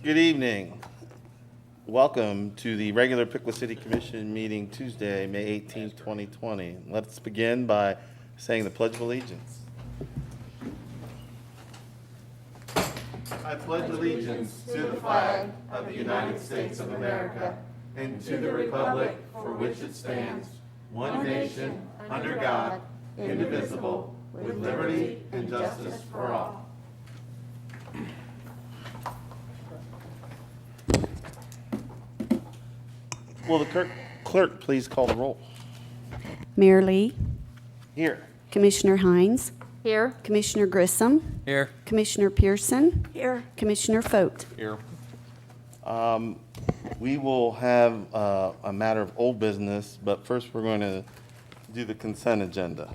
Good evening. Welcome to the regular Piqua City Commission meeting Tuesday, May 18th, 2020. Let's begin by saying the Pledge of Allegiance. I pledge allegiance to the flag of the United States of America and to the republic for which it stands, one nation, under God, indivisible, with liberty and justice for all. Will the clerk please call the roll? Mayor Lee, Here. Commissioner Hines, Here. Commissioner Grissom, Here. Commissioner Pearson. Here. Commissioner Foat. Here. We will have a matter of old business, but first we're going to do the consent agenda.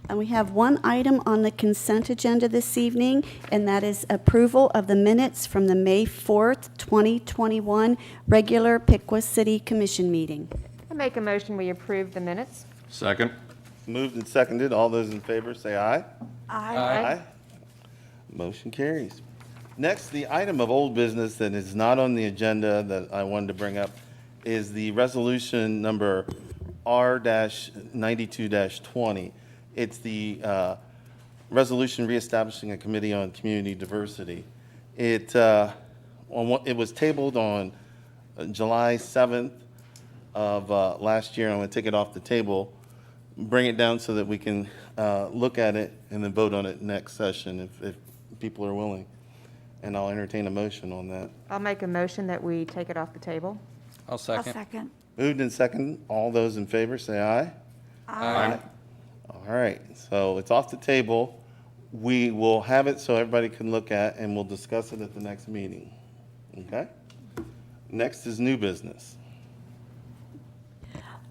And we have one item on the consent agenda this evening, and that is approval of the minutes from the May 4th, 2021 regular Piqua City Commission meeting. I make a motion we approve the minutes. Second. Moved and seconded. All those in favor say aye. Aye. Motion carries. Next, the item of old business that is not on the agenda that I wanted to bring up is the resolution number R-92-20. It's the resolution reestablishing a committee on community diversity. It was tabled on July 7th of last year. I'm going to take it off the table, bring it down so that we can look at it and then vote on it next session if people are willing. And I'll entertain a motion on that. I'll make a motion that we take it off the table. I'll second. Moved and second. All those in favor say aye. Aye. All right, so it's off the table. We will have it so everybody can look at, and we'll discuss it at the next meeting. Okay? Next is new business.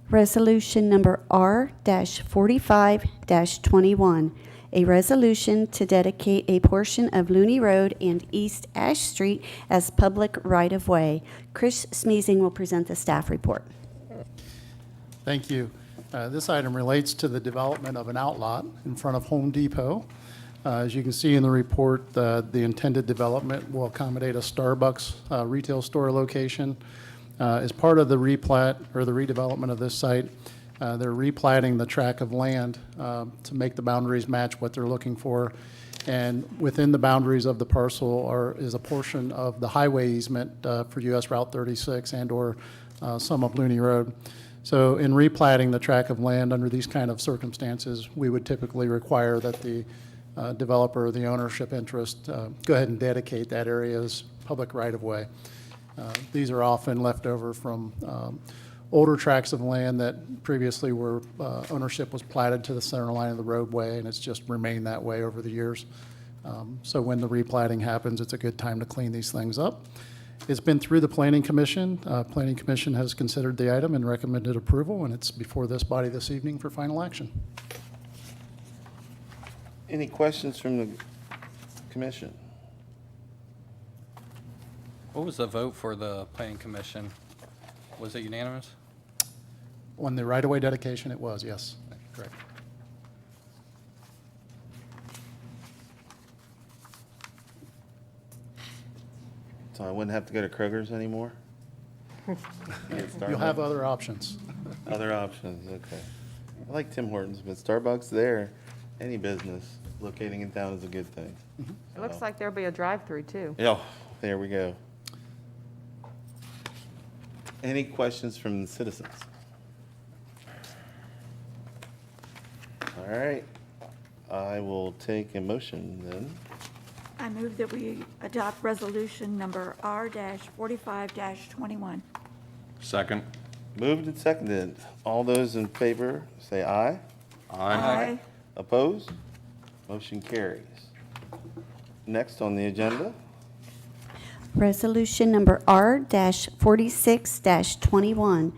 Resolution number R-45-21, a resolution to dedicate a portion of Looney Road and East Ash Street as public right-of-way. Chris Smeezing will present the staff report. Thank you. This item relates to the development of an outlot in front of Home Depot. As you can see in the report, the intended development will accommodate a Starbucks retail store location. As part of the replat or the redevelopment of this site, they're replatting the tract of land to make the boundaries match what they're looking for. And within the boundaries of the parcel is a portion of the highway easement for US Route 36 and/or some of Looney Road. So in replatting the tract of land under these kind of circumstances, we would typically require that the developer or the ownership interest go ahead and dedicate that area as public right-of-way. These are often left over from older tracts of land that previously were ownership was platted to the center line of the roadway, and it's just remained that way over the years. So when the replatting happens, it's a good time to clean these things up. It's been through the Planning Commission. Planning Commission has considered the item and recommended approval, and it's before this body this evening for final action. Any questions from the commission? What was the vote for the planning commission? Was it unanimous? On the right-of-way dedication, it was, yes, correct. So I wouldn't have to go to Kroger's anymore? You'll have other options. Other options, okay. I like Tim Hortons, but Starbucks there, any business locating in town is a good thing. It looks like there'll be a drive-through too. Yeah, there we go. Any questions from the citizens? All right, I will take a motion then. I move that we adopt resolution number R-45-21. Second. Moved and seconded. All those in favor, say aye. Aye. Opposed? Motion carries. Next on the agenda, Resolution number R-46-21,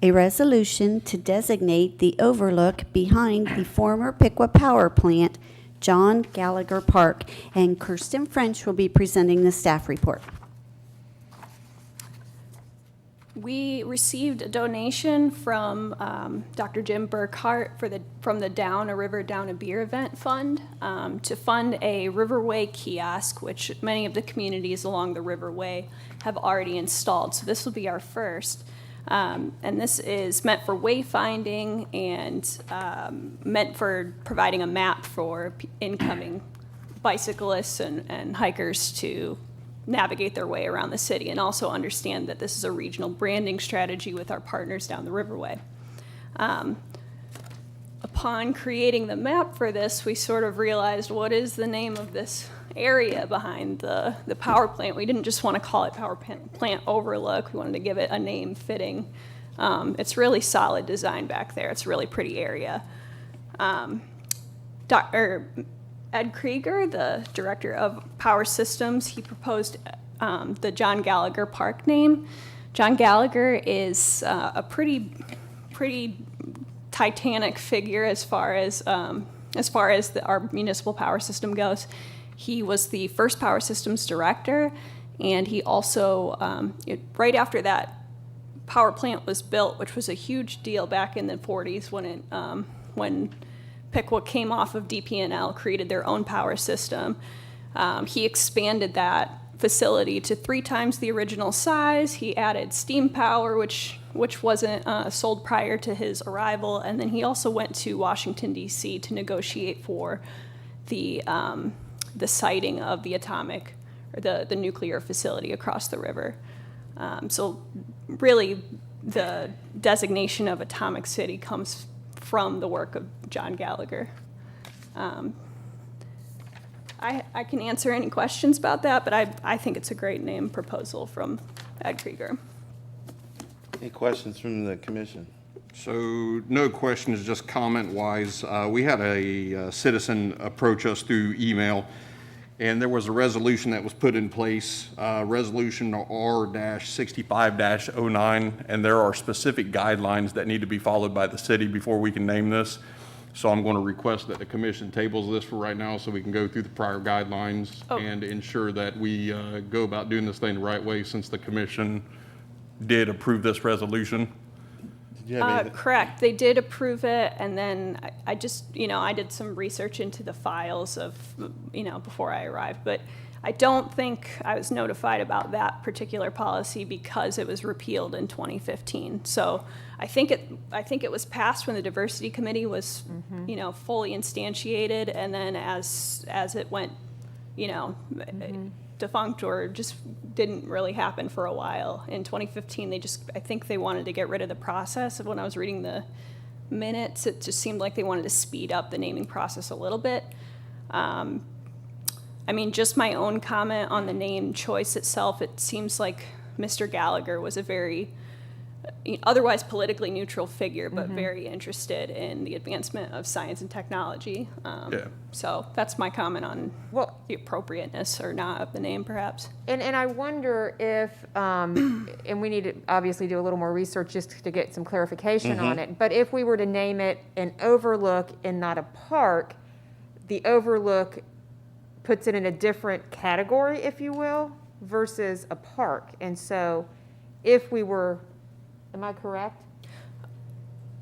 a resolution to designate the overlook behind the former Piqua Power Plant, John Gallagher Park, and Kirsten French will be presenting the staff report. We received a donation from Dr. Jim Burkhart from the Down a River, Down a Beer event fund to fund a Riverway kiosk, which many of the communities along the Riverway have already installed. So this will be our first. And this is meant for wayfinding and meant for providing a map for incoming bicyclists and hikers to navigate their way around the city, and also understand that this is a regional branding strategy with our partners down the Riverway. Upon creating the map for this, we sort of realized, what is the name of this area behind the power plant? We didn't just want to call it Power Plant Overlook. We wanted to give it a name fitting. It's really solid design back there. It's a really pretty area. Ed Krieger, the director of Power Systems, he proposed the John Gallagher Park name. John Gallagher is a pretty titanic figure as far as our municipal power system goes. He was the first power systems director, and he also, right after that power plant was built, which was a huge deal back in the 40s when Piqua came off of DP&L, created their own power system. He expanded that facility to 3 times the original size. He added steam power, which wasn't sold prior to his arrival, and then he also went to Washington, D.C. to negotiate for the siting of the atomic, or the nuclear facility across the river. So really, the designation of Atomic City comes from the work of John Gallagher. I can answer any questions about that, but I think it's a great name proposal from Ed Krieger. Any questions from the commission? So no questions, just comment-wise. We had a citizen approach us through email, and there was a resolution that was put in place, Resolution R-65-09, and there are specific guidelines that need to be followed by the city before we can name this. So I'm going to request that the commission tables this for right now so we can go through the prior guidelines and ensure that we go about doing this thing the right way, since the commission did approve this resolution. Did you have anything? Correct. They did approve it, and then I just, I did some research into the files of, before I arrived, but I don't think I was notified about that particular policy because it was repealed in 2015. So I think it was passed when the diversity committee was, fully instantiated, and then as it went, defunct or just didn't really happen for a while. In 2015, I think they wanted to get rid of the process. When I was reading the minutes, it just seemed like they wanted to speed up the naming process a little bit. Just my own comment on the name choice itself, it seems like Mr. Gallagher was a very otherwise politically neutral figure, but very interested in the advancement of science and technology. So that's my comment on the appropriateness or not of the name, perhaps. And I wonder if, and we need to obviously do a little more research just to get some clarification on it, but if we were to name it an overlook and not a park, the overlook puts it in a different category, if you will, versus a park. And so if we were, am I correct?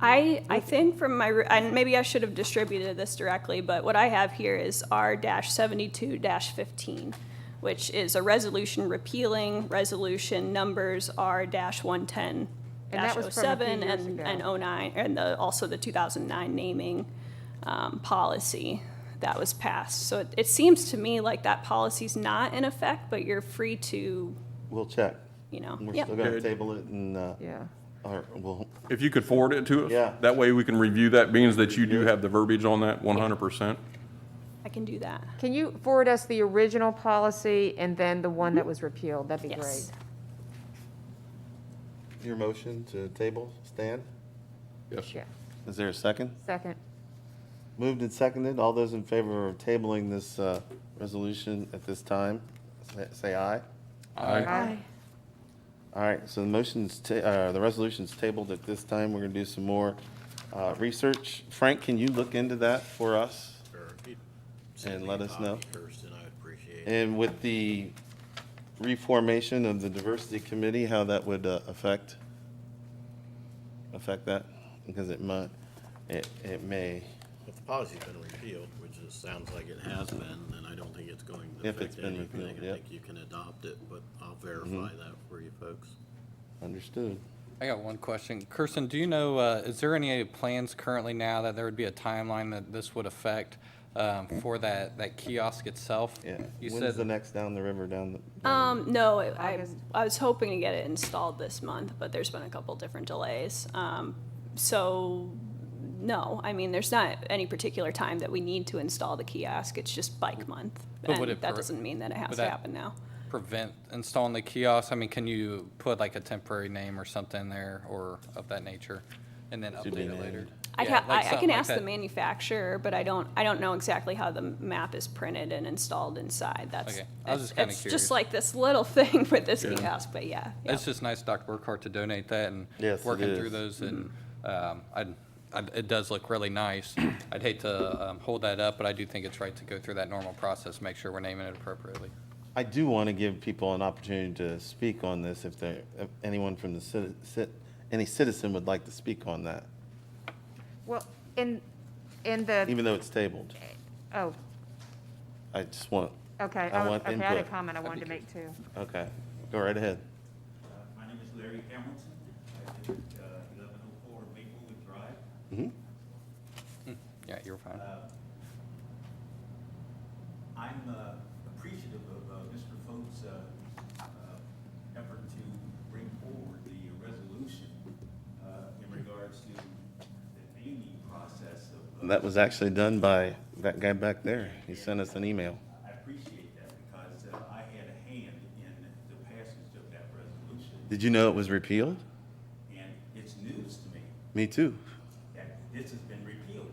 I think from and maybe I should have distributed this directly, but what I have here is R-72-15, which is a resolution repealing resolution numbers R-110-07 and 09, and also the 2009 naming policy that was passed. So it seems to me like that policy's not in effect, but you're free to, We'll check. We're Yep. still going to table it and, Yeah. or we'll, If you could forward it to us? Yeah. That way we can review that, being that you do have the verbiage on that 100%. I can do that. Can you forward us the original policy and then the one that was repealed? That'd be Yes. great. your motion to table stand? Yes. Yeah. Is there a second? Second. Moved and seconded. All those in favor of tabling this resolution at this time, say aye. Aye. All right, so the resolution's tabled at this time. We're going to do some more research. Frank, can you look into that for us? And let us know. Kirsten, I would appreciate it. And with the reformation of the diversity committee, how that would affect affect that? Because it might, it may, If the policy's been repealed, which it sounds like it has been, then I don't think it's going to If it's affect been anything. repealed, I yep. think you can adopt it, but I'll verify that for you folks. understood. I got one question. Kirsten, do you know, is there any plans currently now that there would be a timeline that this would affect for that kiosk itself? Yeah. You When's said the next down the river, down the? No, I August. was hoping to get it installed this month, but there's been a couple different delays. So, no, I mean, there's not any particular time that we need to install the kiosk. It's just bike month. But would And it that per- doesn't mean that it has would to that- happen now. prevent installing the kiosk? I mean, can you put like a temporary name or something there or of that nature and then To be update it later? named. Yeah, like I something can like ask the that. manufacturer, but I don't know exactly how the map is printed and installed inside. That's, Okay. I was just kinda it's curious. just like this little thing for this kiosk, but yeah. It's just nice, Dr. Burkhart, to donate that and Yes, it working through is. those, and it does look really nice. I'd hate to hold that up, but I do think it's right to go through that normal process, make sure we're naming it appropriately. I do want to give people an opportunity to speak on this if anyone from the any citizen would like to speak on that, Well, in the, even though it's tabled. oh, I just want, okay, I want okay, I had a input. comment I wanted to make too. okay, go right ahead. My name is Larry Hamilton. I live at 1104 Maplewood Drive. Mhm. Yeah, you're fine. I'm appreciative of Mr. Fogg's effort to bring forward the resolution in regards to the naming process of. That was actually done by that guy back there. He sent us an email. I appreciate that because I had a hand in the passage of that resolution, Did you know it was repealed? and it's news to me. Me too. That this has been repealed.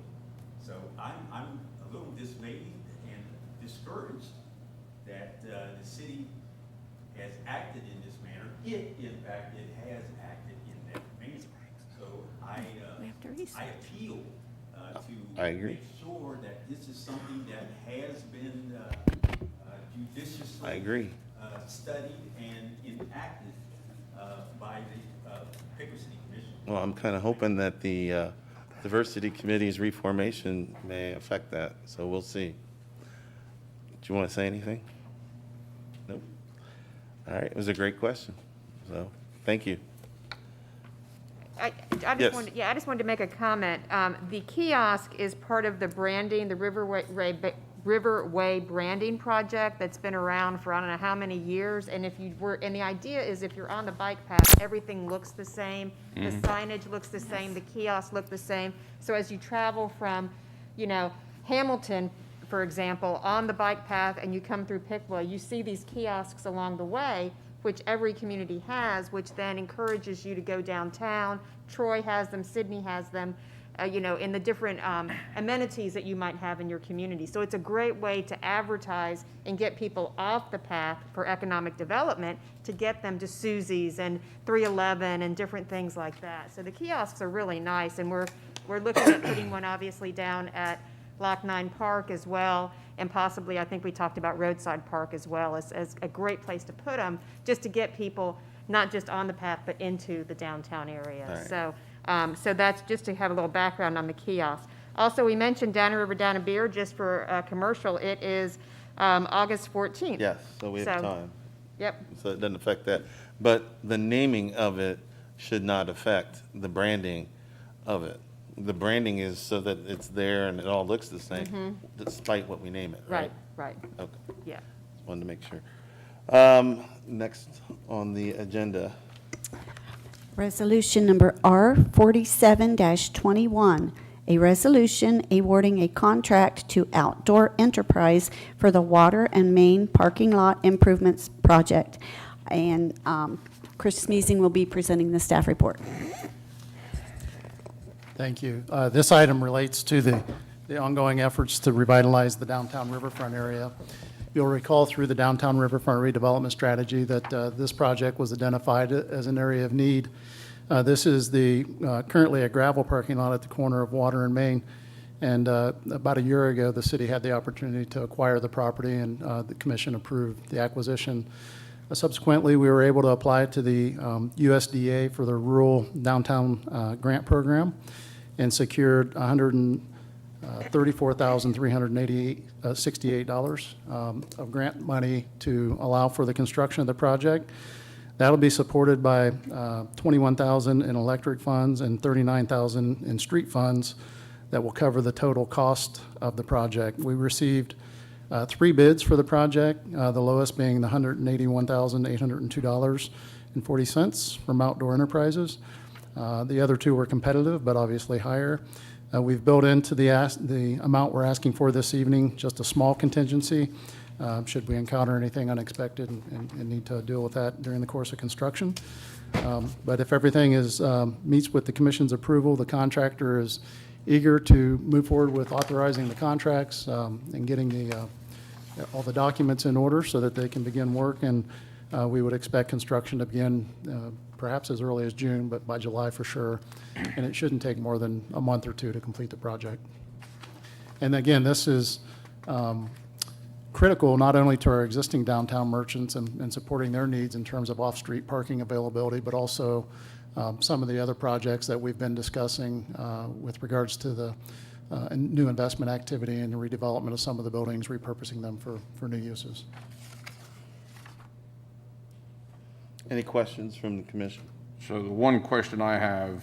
So I'm a little dismayed and discouraged that the city has acted in this manner. In fact, it has acted in that manner. So We have to reset. I appeal to I agree. make sure that this is something that has been judiciously I agree. studied and enacted by the Pickens City Commission. Well, I'm kind of hoping that the Diversity Committee's reformation may affect that, so we'll see. Do you want to say anything? Nope. All right, it was a great question, so, thank you. I Yes. just wanted to make a comment. The kiosk is part of the branding, the Riverway branding project that's been around for I don't know how many years. And and the idea is if you're on the bike path, everything looks the same. The signage looks the same, the kiosks look the same. So as you travel from, Hamilton, for example, on the bike path and you come through Pickwa, you see these kiosks along the way, which every community has, which then encourages you to go downtown. Troy has them, Sydney has them, in the different amenities that you might have in your community. So it's a great way to advertise and get people off the path for economic development to get them to Susie's and 311 and different things like that. So the kiosks are really nice, and we're looking at putting one obviously down at Lock 9 Park as well, and possibly, I think we talked about Roadside Park as well, as a great place to put them, just to get people not just on the path, but into the downtown area. Right. So that's just to have a little background on the kiosk. Also, we mentioned Down River Down a Beer, just for a commercial, it is August 14th. Yes, so we have So- time, Yep, so it doesn't affect that. But the naming of it should not affect the branding of it. The branding is so that it's there and it all looks the same, despite what we name it, right? right, Okay, yeah. just wanted to make sure. Next on the agenda, Resolution number R47-21, a resolution awarding a contract to Outdoor Enterprise for the Water and Main Parking Lot Improvements Project. And Chris Smeezing will be presenting the staff report. Thank you. This item relates to the ongoing efforts to revitalize the downtown riverfront area. You'll recall through the downtown riverfront redevelopment strategy that this project was identified as an area of need. This is currently a gravel parking lot at the corner of Water and Main. And about a year ago, the city had the opportunity to acquire the property, and the commission approved the acquisition. Subsequently, we were able to apply to the USDA for the Rural Downtown Grant Program and secured $134,368 of grant money to allow for the construction of the project. That'll be supported by $21,000 in electric funds and $39,000 in street funds that will cover the total cost of the project. We received 3 bids for the project, the lowest being the $181,802.40 from Outdoor Enterprises. The other 2 were competitive, but obviously higher. We've built into the amount we're asking for this evening just a small contingency, should we encounter anything unexpected and need to deal with that during the course of construction. But if everything meets with the commission's approval, the contractor is eager to move forward with authorizing the contracts and getting all the documents in order so that they can begin work. And we would expect construction to begin perhaps as early as June, but by July for sure. And it shouldn't take more than a month or 2 to complete the project. And again, this is critical not only to our existing downtown merchants and supporting their needs in terms of off-street parking availability, but also some of the other projects that we've been discussing with regards to the new investment activity and the redevelopment of some of the buildings, repurposing them for new uses. Any questions from the commission? So the one question I have,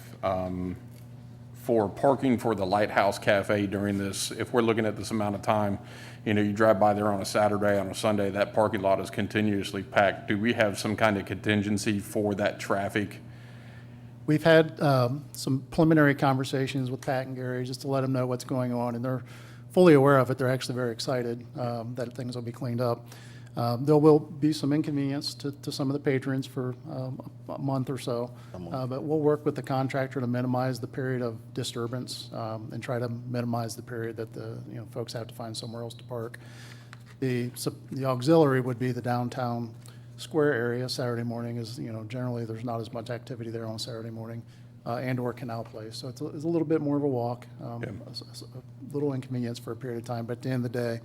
for parking for the Lighthouse Cafe during this, if we're looking at this amount of time, you drive by there on a Saturday, on a Sunday, that parking lot is continuously packed. Do we have some kind of contingency for that traffic? We've had some preliminary conversations with Pat and Gary just to let them know what's going on, and they're fully aware of it. They're actually very excited that things will be cleaned up. There will be some inconvenience to some of the patrons for a month or so, but we'll work with the contractor to minimize the period of disturbance and try to minimize the period that the folks have to find somewhere else to park. The auxiliary would be the downtown square area. Saturday morning is, generally there's not as much activity there on Saturday morning, and/or Canal Place. So it's a little bit more of a walk, a little inconvenience for a period of time, but at the end of the day,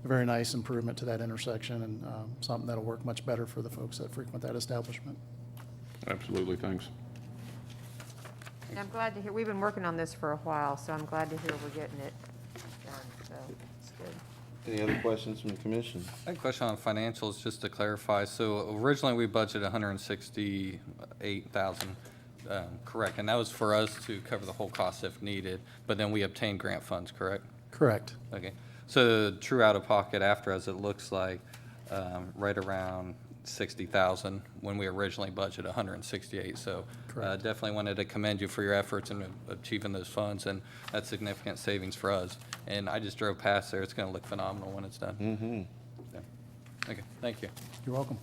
a very nice improvement to that intersection and something that'll work much better for the folks that frequent that establishment. Absolutely, thanks. And I'm glad to hear, we've been working on this for a while, so I'm glad to hear we're getting it done, so it's good. Any other questions from the commission? I have a question on financials, just to clarify. So originally, we budgeted 168,000, correct? And that was for us to cover the whole cost if needed, but then we obtained grant funds, correct? Correct. Okay. So true out-of-pocket after, as it looks like, right around 60,000 when we originally budgeted 168. So definitely wanted to commend you for your efforts in achieving those funds, and that's significant savings for us. And I just drove past there. It's going to look phenomenal when it's done. Mm-hmm. Yeah. Okay, thank you. You're welcome.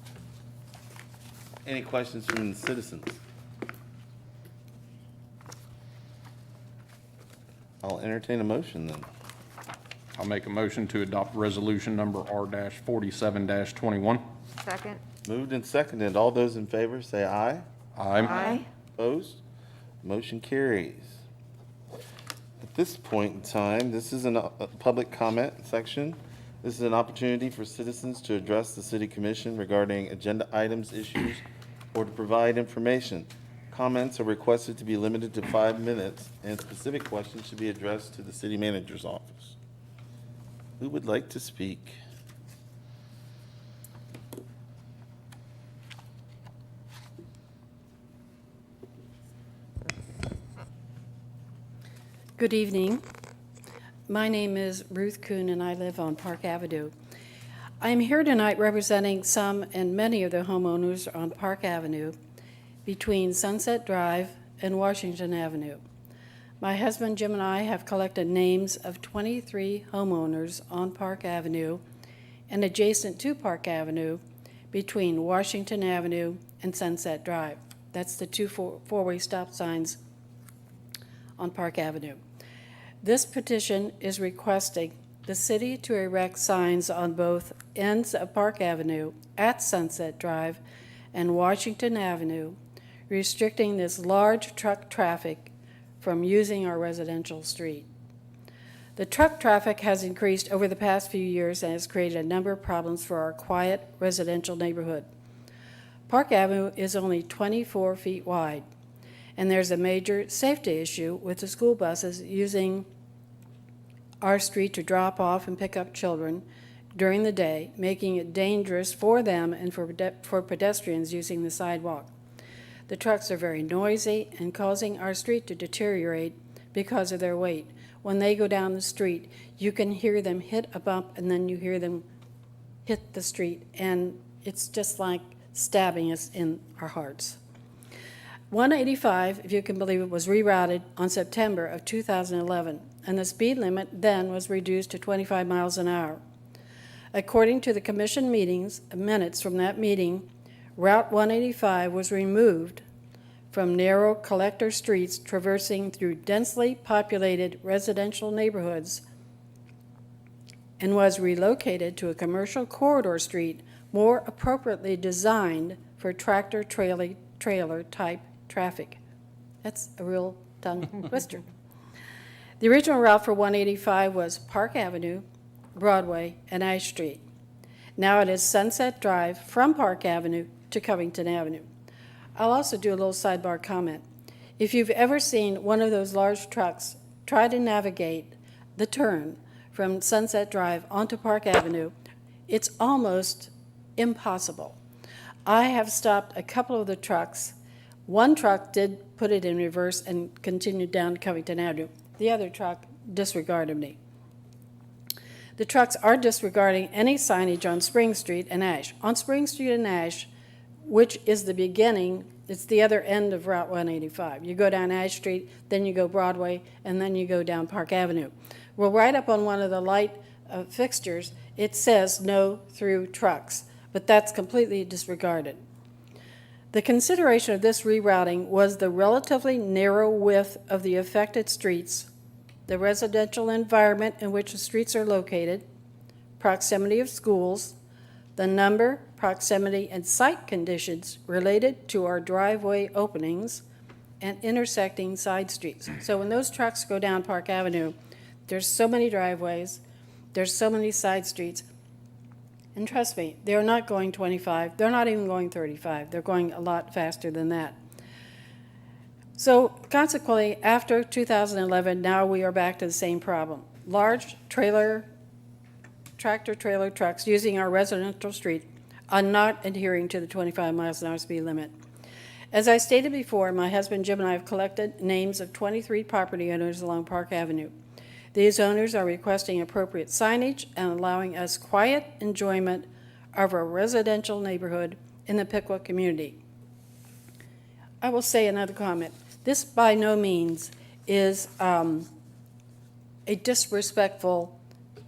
Any questions from the citizens? I'll entertain a motion then. I'll make a motion to adopt resolution number R-47-21. Second? Moved and seconded. All those in favor say aye. Aye. Opposed? Motion carries. At this point in time, this is a public comment section. This is an opportunity for citizens to address the city commission regarding agenda items, issues, or to provide information. Comments are requested to be limited to 5 minutes, and specific questions should be addressed to the city manager's office. Who would like to speak? Good evening. My name is Ruth Kuhn, and I live on Park Avenue. I'm here tonight representing some and many of the homeowners on Park Avenue between Sunset Drive and Washington Avenue. My husband Jim and I have collected names of 23 homeowners on Park Avenue and adjacent to Park Avenue between Washington Avenue and Sunset Drive. That's the two four-way stop signs on Park Avenue. This petition is requesting the city to erect signs on both ends of Park Avenue at Sunset Drive and Washington Avenue, restricting this large truck traffic from using our residential street. The truck traffic has increased over the past few years and has created a number of problems for our quiet residential neighborhood. Park Avenue is only 24 feet wide, and there's a major safety issue with the school buses using our street to drop off and pick up children during the day, making it dangerous for them and for pedestrians using the sidewalk. The trucks are very noisy and causing our street to deteriorate because of their weight. When they go down the street, you can hear them hit a bump and then you hear them hit the street, and it's just like stabbing us in our hearts. 185, if you can believe it, was rerouted on September of 2011, and the speed limit then was reduced to 25 miles an hour. According to the commission minutes from that meeting, Route 185 was removed from narrow collector streets traversing through densely populated residential neighborhoods and was relocated to a commercial corridor street more appropriately designed for tractor-trailer type traffic. That's a real tongue twister. The original route for 185 was Park Avenue, Broadway, and Ash Street. Now it is Sunset Drive from Park Avenue to Covington Avenue. I'll also do a little sidebar comment. If you've ever seen one of those large trucks try to navigate the turn from Sunset Drive onto Park Avenue, it's almost impossible. I have stopped a couple of the trucks. One truck did put it in reverse and continued down Covington Avenue. The other truck disregarded me. The trucks are disregarding any signage on Spring Street and Ash. On Spring Street and Ash, which is the beginning, it's the other end of Route 185. You go down Ash Street, then you go Broadway, and then you go down Park Avenue. Well, right up on one of the light fixtures, it says no through trucks, but that's completely disregarded. The consideration of this rerouting was the relatively narrow width of the affected streets, the residential environment in which the streets are located, proximity of schools, the number, proximity, and site conditions related to our driveway openings, and intersecting side streets. So when those trucks go down Park Avenue, there's so many driveways, there's so many side streets, and trust me, they're not going 25, they're not even going 35, they're going a lot faster than that. So consequently, after 2011, now we are back to the same problem. Large tractor-trailer trucks using our residential street are not adhering to the 25 miles an hour speed limit. As I stated before, my husband Jim and I have collected names of 23 property owners along Park Avenue. These owners are requesting appropriate signage and allowing us quiet enjoyment of our residential neighborhood in the Piqua community. I will say another comment. This by no means is a disrespectful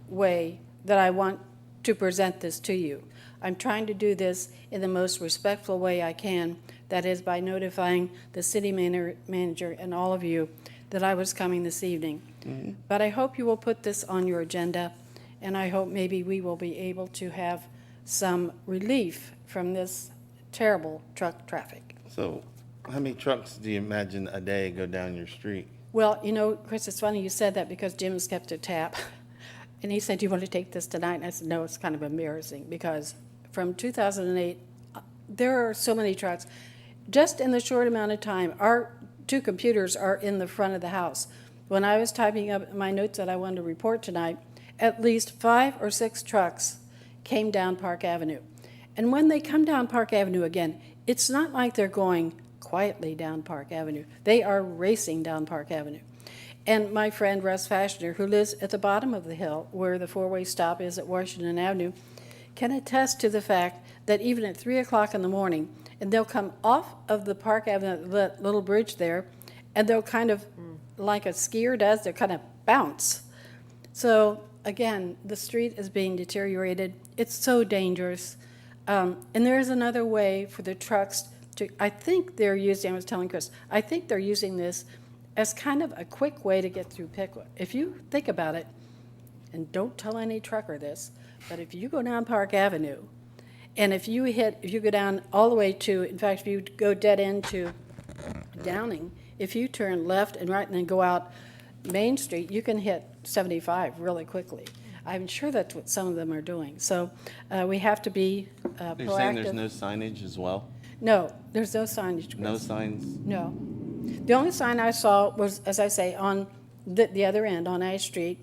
way that I want to present this to you. I'm trying to do this in the most respectful way I can, that is by notifying the city manager and all of you that I was coming this evening. Mm-hmm. But I hope you will put this on your agenda, and I hope maybe we will be able to have some relief from this terrible truck traffic. So how many trucks do you imagine a day go down your street? Well, you know, Chris, it's funny you said that because Jim's kept a tab. And he said, "Do you want to take this tonight?" And I said, "No, it's kind of embarrassing because from 2008, there are so many trucks. Just in the short amount of time, our two computers are in the front of the house. When I was typing up my notes that I wanted to report tonight, at least 5 or 6 trucks came down Park Avenue. And when they come down Park Avenue again, it's not like they're going quietly down Park Avenue. They are racing down Park Avenue. And my friend Russ Fashioner, who lives at the bottom of the hill where the four-way stop is at Washington Avenue, can attest to the fact that even at 3 o'clock in the morning, and they'll come off of the Park Avenue, the little bridge there, and they'll kind of, like a skier does, they'll kind of bounce. So again, the street is being deteriorated. It's so dangerous. And there's another way for the trucks to, I think they're using, I was telling Chris, I think they're using this as kind of a quick way to get through Piqua. If you think about it, and don't tell any trucker this, but if you go down Park Avenue, and if you go down all the way to, in fact, if you go dead end to Downing, if you turn left and right and then go out Main Street, you can hit 75 really quickly. I'm sure that's what some of them are doing. So we have to be proactive. You're saying there's no signage as well? No, there's no signage, Chris. No signs? No. The only sign I saw was, as I say, on the other end, on Ash Street.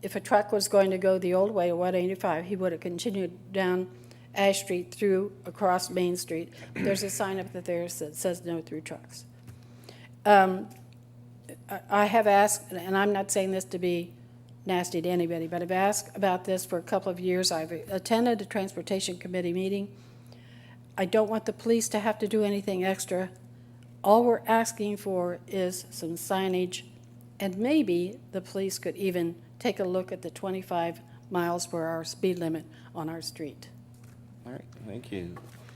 If a truck was going to go the old way, 185, he would have continued down Ash Street through, across Main Street. There's a sign up there that says no through trucks. I have asked, and I'm not saying this to be nasty to anybody, but I've asked about this for a couple of years. I've attended a transportation committee meeting. I don't want the police to have to do anything extra. All we're asking for is some signage, and maybe the police could even take a look at the 25 miles per hour speed limit on our street. All right, thank you.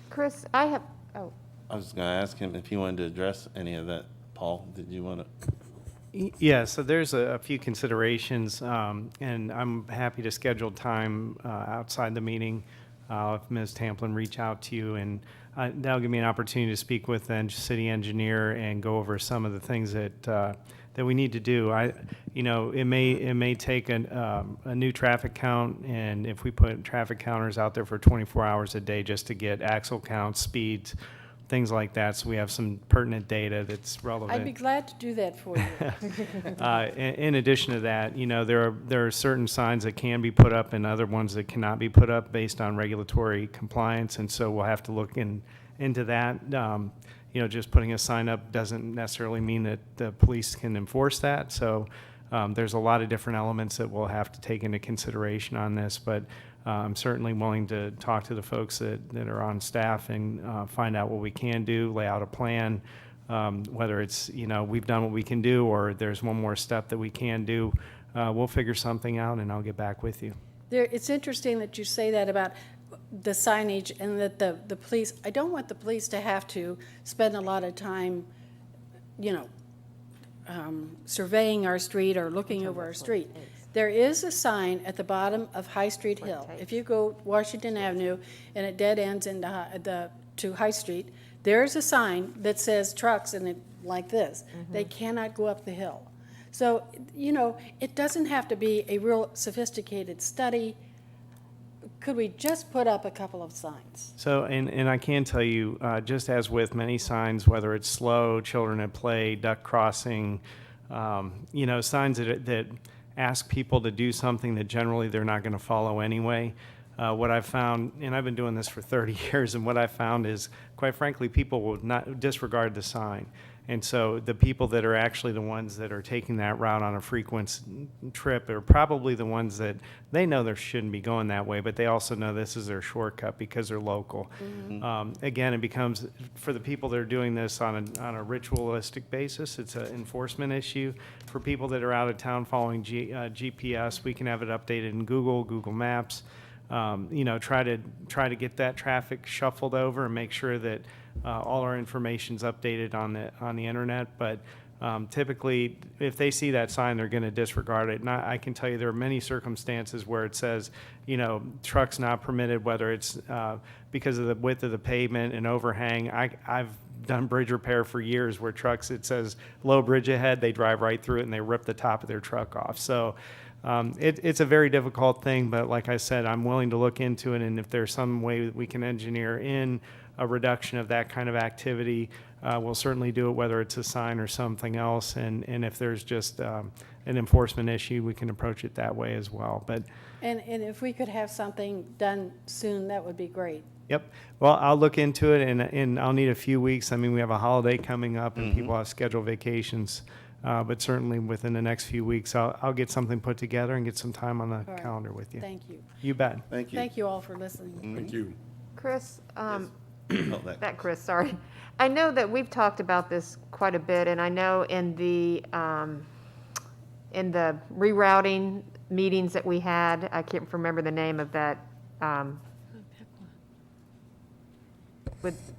Chris, I have, oh, I was going to ask him if he wanted to address any of that. Paul, did you want to? Yeah, so there's a few considerations, and I'm happy to schedule time outside the meeting if Ms. Tamplin reach out to you, and that'll give me an opportunity to speak with the city engineer and go over some of the things that we need to do. It may take a new traffic count, and if we put traffic counters out there for 24 hours a day just to get axle counts, speeds, things like that, so we have some pertinent data that's relevant. I'd be glad to do that for you. In addition to that, there are certain signs that can be put up and other ones that cannot be put up based on regulatory compliance, and so we'll have to look into that. Just putting a sign up doesn't necessarily mean that the police can enforce that. So there's a lot of different elements that we'll have to take into consideration on this, but I'm certainly willing to talk to the folks that are on staff and find out what we can do, lay out a plan, whether it's, we've done what we can do or there's one more step that we can do. We'll figure something out and I'll get back with you. It's interesting that you say that about the signage and that the police, I don't want the police to have to spend a lot of time, surveying our street or looking over our street. There is a sign at the bottom of High Street Hill. If you go Washington Avenue and it dead ends to High Street, there's a sign that says trucks and it like this. They cannot go up the hill. So, it doesn't have to be a real sophisticated study. Could we just put up a couple of signs? So, and I can tell you, just as with many signs, whether it's slow, children at play, duck crossing, signs that ask people to do something that generally they're not going to follow anyway. What I've found, and I've been doing this for 30 years, and what I've found is, quite frankly, people will not disregard the sign. And so the people that are actually the ones that are taking that route on a frequent trip are probably the ones that they know they shouldn't be going that way, but they also know this is their shortcut because they're local. Again, it becomes, for the people that are doing this on a ritualistic basis, it's an enforcement issue. For people that are out of town following GPS, we can have it updated in Google Maps. Try to get that traffic shuffled over and make sure that all our information's updated on the internet. But typically, if they see that sign, they're going to disregard it. And I can tell you there are many circumstances where it says, trucks not permitted, whether it's because of the width of the pavement and overhang. I've done bridge repair for years where trucks, it says low bridge ahead, they drive right through it and they rip the top of their truck off. So it's a very difficult thing, but like I said, I'm willing to look into it, and if there's some way that we can engineer in a reduction of that kind of activity, we'll certainly do it, whether it's a sign or something else, and if there's just an enforcement issue, we can approach it that way as well. But And if we could have something done soon, that would be great. Yep. Well, I'll look into it, and I'll need a few weeks. I mean, we have a holiday coming up, and people have scheduled vacations. But certainly within the next few weeks, I'll get something put together and get some time on the right. calendar with you. Thank you. You bet. Thank you. Thank you all for listening. Thank you. Chris, Oh, that Chris, sorry. I know that we've talked about this quite a bit, and I know in the rerouting meetings that we had, I can't remember the name of that, with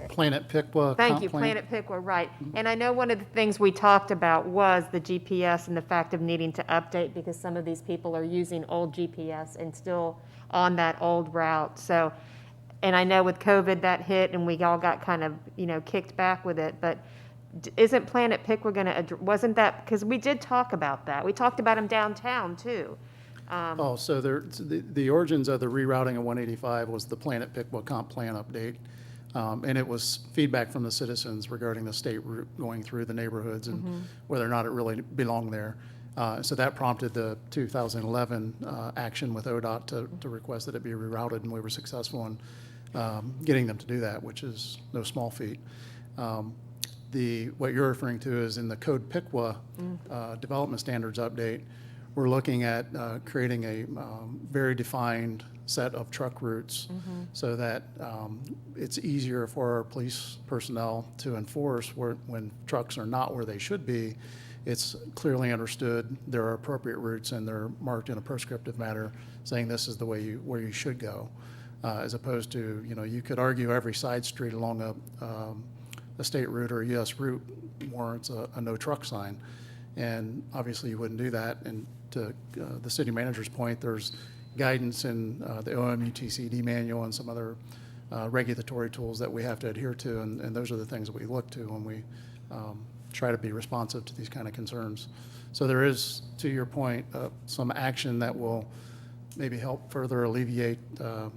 Planet Piqua. Thank comp you, plan. Planet Piqua, right. And I know one of the things we talked about was the GPS and the fact of needing to update because some of these people are using old GPS and still on that old route. So, and I know with COVID that hit and we all got kind of, kicked back with it, but isn't Planet Piqua going to, wasn't that, because we did talk about that. We talked about them downtown too. So the origins of the rerouting of 185 was the Planet Piqua comp plan update. And it was feedback from the citizens regarding the state route going through the neighborhoods and whether or not it really belonged there. So that prompted the 2011 action with ODOT to request that it be rerouted, and we were successful in getting them to do that, which is no small feat. What you're referring to is in the Code Piqua Development Standards update, we're looking at creating a very defined set of truck routes so that it's easier for our police personnel to enforce when trucks are not where they should be. It's clearly understood there are appropriate routes and they're marked in a prescriptive manner saying this is the way where you should go, as opposed to, you could argue every side street along a state route or a U.S. route warrants a no truck sign. And obviously you wouldn't do that. And to the city manager's point, there's guidance in the OMUTCD manual and some other regulatory tools that we have to adhere to. And those are the things that we look to when we try to be responsive to these kind of concerns. So there is, to your point, some action that will maybe help further alleviate, the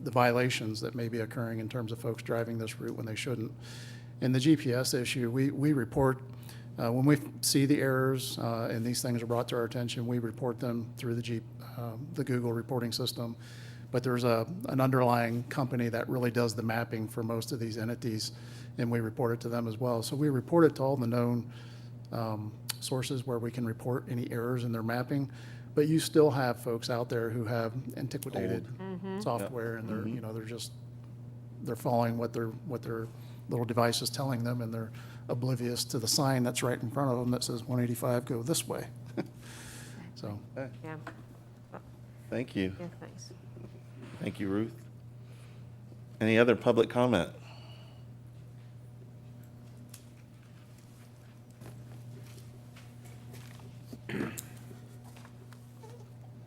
violations that may be occurring in terms of folks driving this route when they shouldn't. In the GPS issue, we report, when we see the errors and these things are brought to our attention, we report them through the Google reporting system. But there's an underlying company that really does the mapping for most of these entities, and we report it to them as well. So we report it to all the known sources where we can report any errors in their mapping. But you still have folks out there who have antiquated software, and they're following what their little device is telling them, and they're oblivious to the sign that's right in front of them that says 185, go this way. So. Yeah, Thank you. yeah, thanks. Thank you, Ruth. Any other public comment?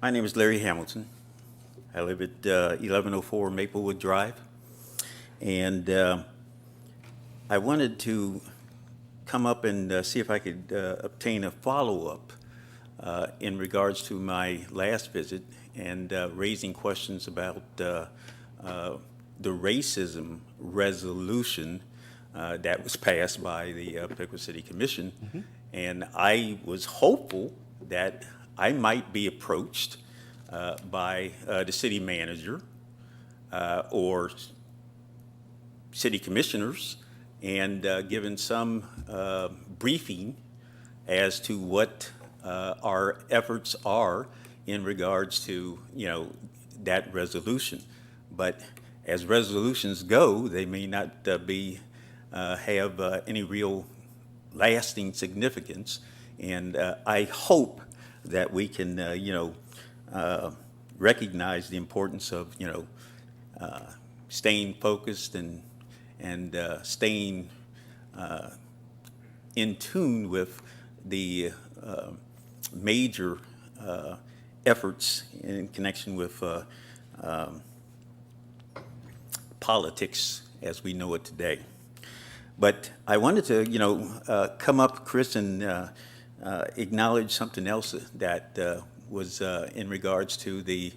My name is Larry Hamilton. I live at 1104 Maplewood Drive. And I wanted to come up and see if I could obtain a follow-up in regards to my last visit and raising questions about the racism resolution that was passed by the Piqua City Commission. And I was hopeful that I might be approached by the city manager or city commissioners and given some briefing as to what our efforts are in regards to, that resolution. But as resolutions go, they may not have any real lasting significance. And I hope that we can, recognize the importance of, staying focused and staying in tune with the major efforts in connection with politics as we know it today. But I wanted to, come up, Chris, and acknowledge something else that was in regards to the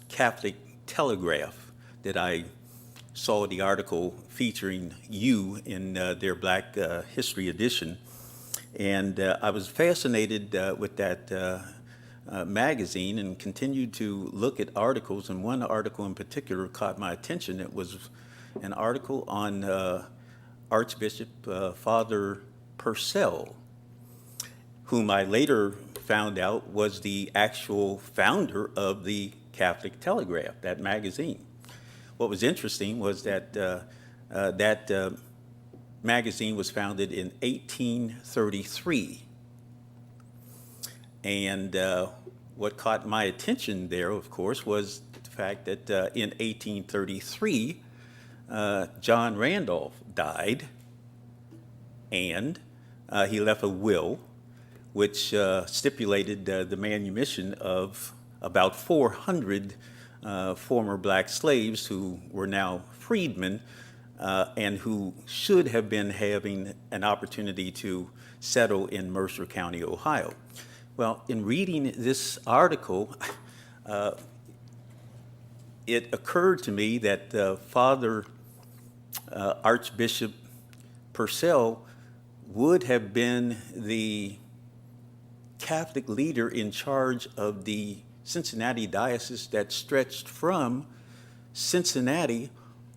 Catholic Telegraph, that I saw the article featuring you in their Black History edition. And I was fascinated with that magazine and continued to look at articles. And one article in particular caught my attention. It was an article on Archbishop Father Purcell, whom I later found out was the actual founder of the Catholic Telegraph, that magazine. What was interesting was that that magazine was founded in 1833. And what caught my attention there, of course, was the fact that in 1833, John Randolph died, and he left a will which stipulated the manumission of about 400 former black slaves who were now freedmen and who should have been having an opportunity to settle in Mercer County, Ohio. Well, in reading this article, it occurred to me that Father Archbishop Purcell would have been the Catholic leader in charge of the Cincinnati diocese that stretched from Cincinnati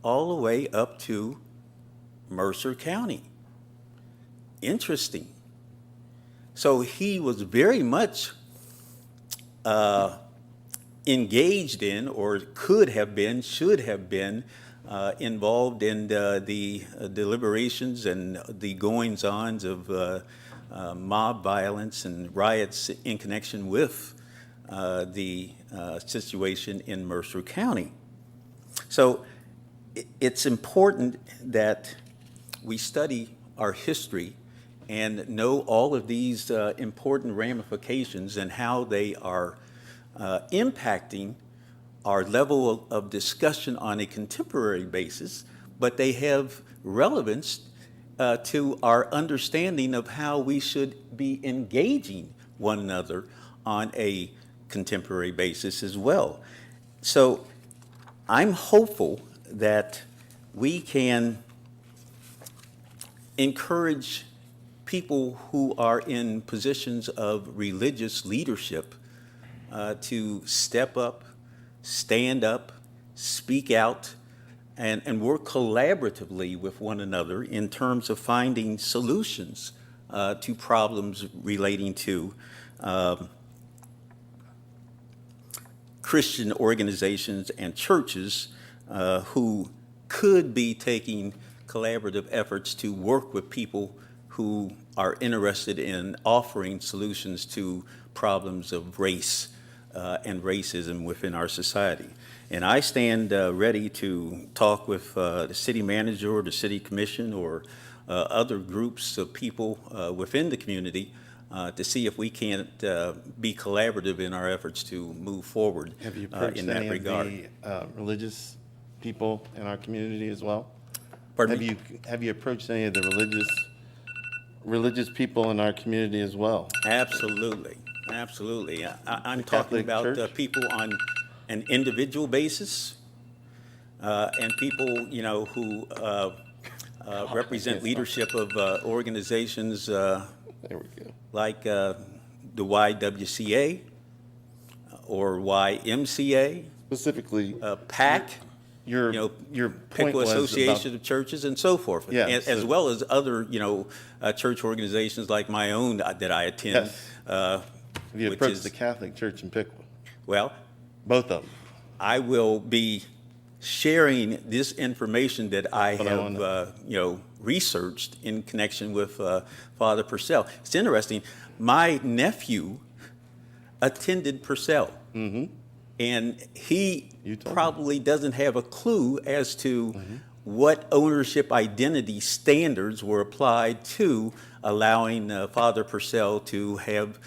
all the way up to Mercer County. Interesting. So he was very much engaged in, or could have been, should have been, involved in the deliberations and the goings-ons of mob violence and riots in connection with the situation in Mercer County. So it's important that we study our history and know all of these important ramifications and how they are impacting our level of discussion on a contemporary basis, but they have relevance to our understanding of how we should be engaging one another on a contemporary basis as well. So I'm hopeful that we can encourage people who are in positions of religious leadership to step up, stand up, speak out, and work collaboratively with one another in terms of finding solutions to problems relating to Christian organizations and churches who could be taking collaborative efforts to work with people who are interested in offering solutions to problems of race and racism within our society. And I stand ready to talk with the city manager or the city commission or other groups of people within the community to see if we can't be collaborative in our efforts to move forward Have you approached in that any regard. of the religious people in our community as well? Pardon me? Have you approached any of the religious people in our community as well? Absolutely, absolutely. I'm The talking Catholic about Church? people on an individual basis and people, you know, who represent leadership of organizations There we go. like the YWCA or YMCA, Specifically, PAC, your, you know, your point Piqua was Association about, of Churches and so forth. Yeah, as so- well as other, you know, church organizations like my own that I attend. Yes. have you which approached is- the Catholic Church in Piqua? Well, Both of them. I will be sharing this information that I But I have, wanna- you know, researched in connection with Father Purcell. It's interesting. My nephew attended Purcell. And he You told me. probably doesn't have a clue as to what ownership identity standards were applied to allowing Father Purcell to have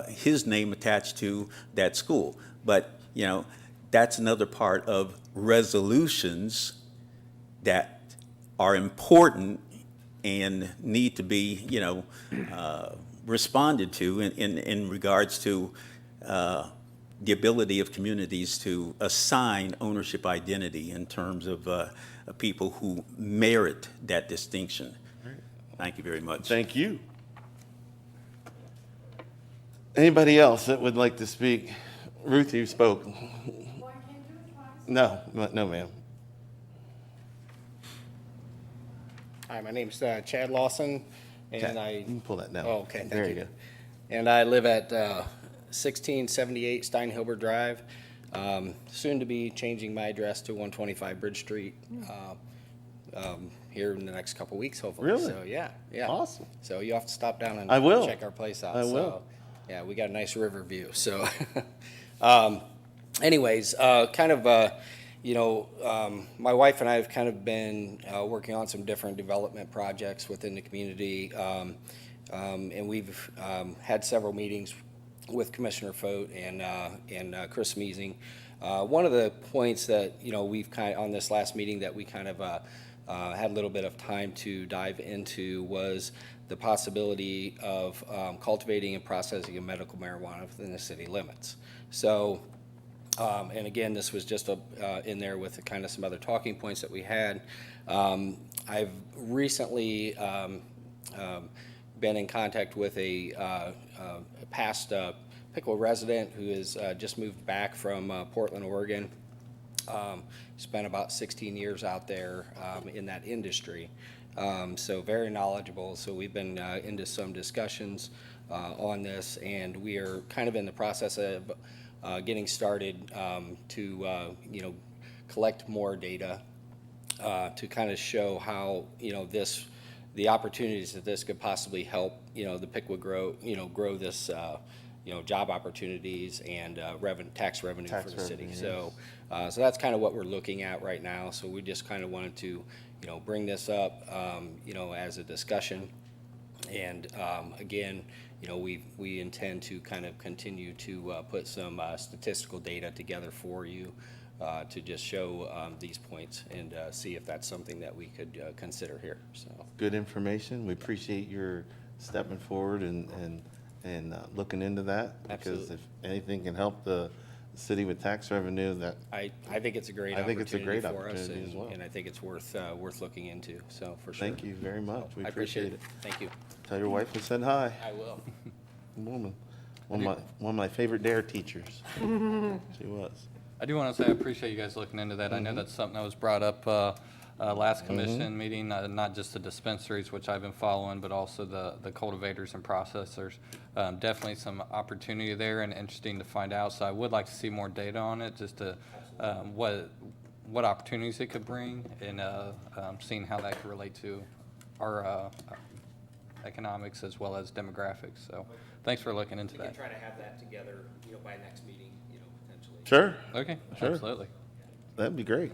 his name attached to that school. But, you know, that's another part of resolutions that are important and need to be, you know, responded to in regards to the ability of communities to assign ownership identity in terms of people who merit that distinction. Thank you very much. Thank you. Anybody else that would like to speak? Ruth, you spoke. No, no, ma'am. Hi, my name's Chad Lawson, and Okay, I. you can pull that down. Oh, okay, There thank you you. go. And I live at 1678 Steinhilber Drive. Soon to be changing my address to 125 Bridge Street here in the next couple weeks, hopefully. Really? So, yeah, yeah. Awesome. So you have to stop down and I will. check our place out. I will. So, yeah, we got a nice river view. So, anyways, you know, my wife and I have kind of been working on some different development projects within the community, and we've had several meetings with Commissioner Fote and Chris Measing. One of the points that, you know, we've kind of, on this last meeting that we kind of had a little bit of time to dive into was the possibility of cultivating and processing of medical marijuana within the city limits. So And again, this was just in there with kind of some other talking points that we had. I've recently been in contact with a past Piqua resident who has just moved back from Portland, Oregon. Spent about 16 years out there in that industry. So very knowledgeable. So we've been into some discussions on this, and we are kind of in the process of getting started to collect more data to kind of show how the opportunities that this could possibly help the Piqua grow this job opportunities and tax revenue for the city. So that's kind of what we're looking at right now. So we just kind of wanted to bring this up as a discussion. And again, we intend to kind of continue to put some statistical data together for you to just show these points and see if that's something that we could consider here. So Good information. We appreciate your stepping forward and looking into that. Because Absolutely. if anything can help the city with tax revenue, that I think it's a great I think it's a opportunity great for us, opportunity as well. and I think it's worth looking into. So for sure. Thank you very much. We I appreciate it. Thank you. Tell your wife I said hi. I will. Woman, one of my favorite DARE teachers. She was. I do want to say I appreciate you guys looking into that. I know that's something that was brought up last commission meeting, not just the dispensaries, which I've been following, but also the cultivators and processors. Definitely some opportunity there and interesting to find out. So I would like to see more data on it, just to what opportunities it could bring, and seeing how that could relate to our economics as well as demographics. So thanks for looking into that. try to have that together, by next meeting, potentially. Sure. Okay, Sure. absolutely. That'd be great.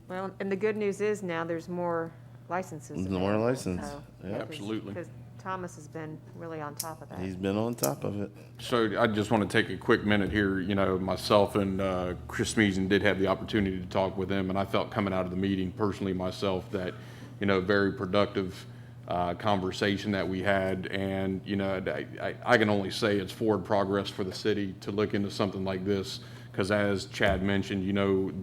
Well, and the good news is now there's more licenses. More available, license. so- Yeah. Absolutely. Because Thomas has been really on top of that. He's been on top of it. So I just want to take a quick minute here. Myself and Chris Meason did have the opportunity to talk with him, and I felt coming out of the meeting personally myself that, very productive conversation that we had. And, I can only say it's forward progress for the city to look into something like this, because as Chad mentioned,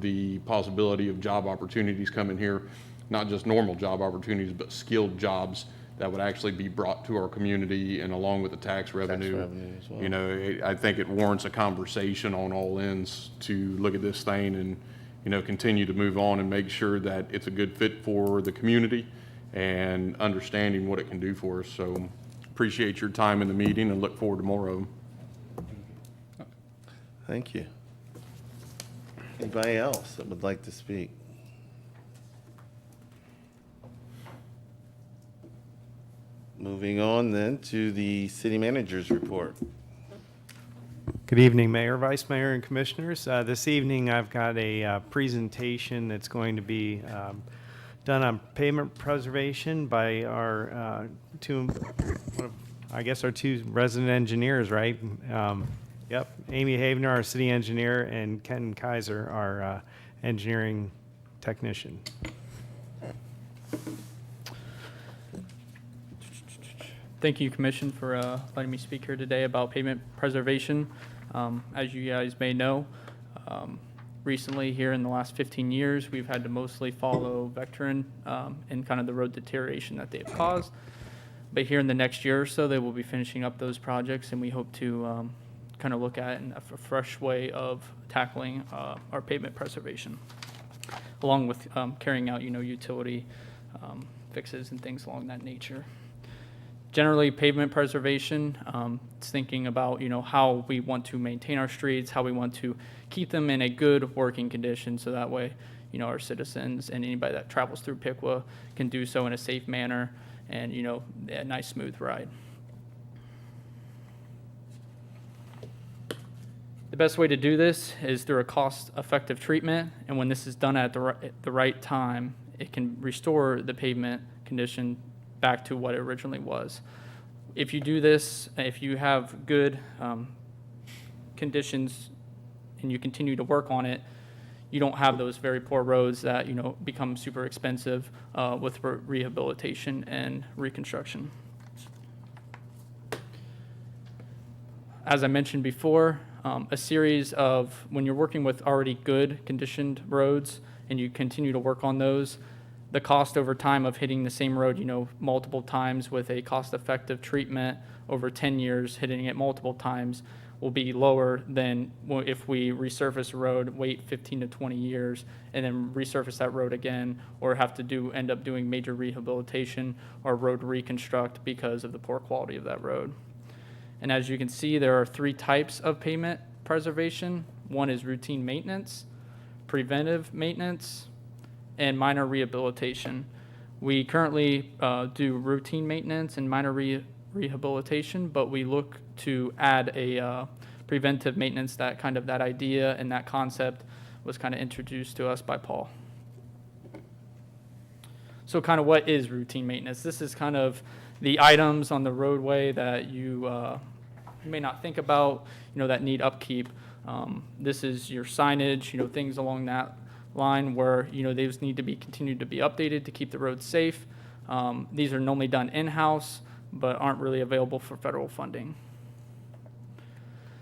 the possibility of job opportunities coming here, not just normal job opportunities, but skilled jobs that would actually be brought to our community, and along with the tax revenue. revenue as well. I think it warrants a conversation on all ends to look at this thing and, continue to move on and make sure that it's a good fit for the community and understanding what it can do for us. So appreciate your time in the meeting and look forward to more of them. Thank you. Anybody else that would like to speak? Moving on then to the city manager's report. Good evening, Mayor, Vice Mayor, and Commissioners. This evening, I've got a presentation that's going to be done on pavement preservation by our our two resident engineers, right? Yep, Amy Havener, our city engineer, and Ken Kaiser, our engineering technician. Thank you, Commission, for letting me speak here today about pavement preservation. As you guys may know, recently here in the last 15 years, we've had to mostly follow Vectren and kind of the road deterioration that they've caused. But here in the next year or so, they will be finishing up those projects, and we hope to kind of look at in a fresh way of tackling our pavement preservation, along with carrying out, utility fixes and things along that nature. Generally, pavement preservation, it's thinking about, how we want to maintain our streets, how we want to keep them in a good working condition, so that way, our citizens and anybody that travels through Piqua can do so in a safe manner and, a nice, smooth ride. The best way to do this is through a cost-effective treatment, and when this is done at the right time, it can restore the pavement condition back to what it originally was. If you do this, if you have good conditions and you continue to work on it, you don't have those very poor roads that become super expensive with rehabilitation and reconstruction. As I mentioned before, a series of, when you're working with already good conditioned roads and you continue to work on those, the cost over time of hitting the same road, multiple times with a cost-effective treatment over 10 years, hitting it multiple times, will be lower than if we resurface a road, wait 15 to 20 years, and then resurface that road again, or have to end up doing major rehabilitation or road reconstruct because of the poor quality of that road. And as you can see, there are 3 types of pavement preservation. One is routine maintenance, preventive maintenance, and minor rehabilitation. We currently do routine maintenance and minor rehabilitation, but we look to add a preventive maintenance. That idea and that concept was kind of introduced to us by Paul. So kind of what is routine maintenance? This is kind of the items on the roadway that you may not think about, that need upkeep. This is your signage, things along that line where, these need to be continued to be updated to keep the roads safe. These are normally done in-house, but aren't really available for federal funding.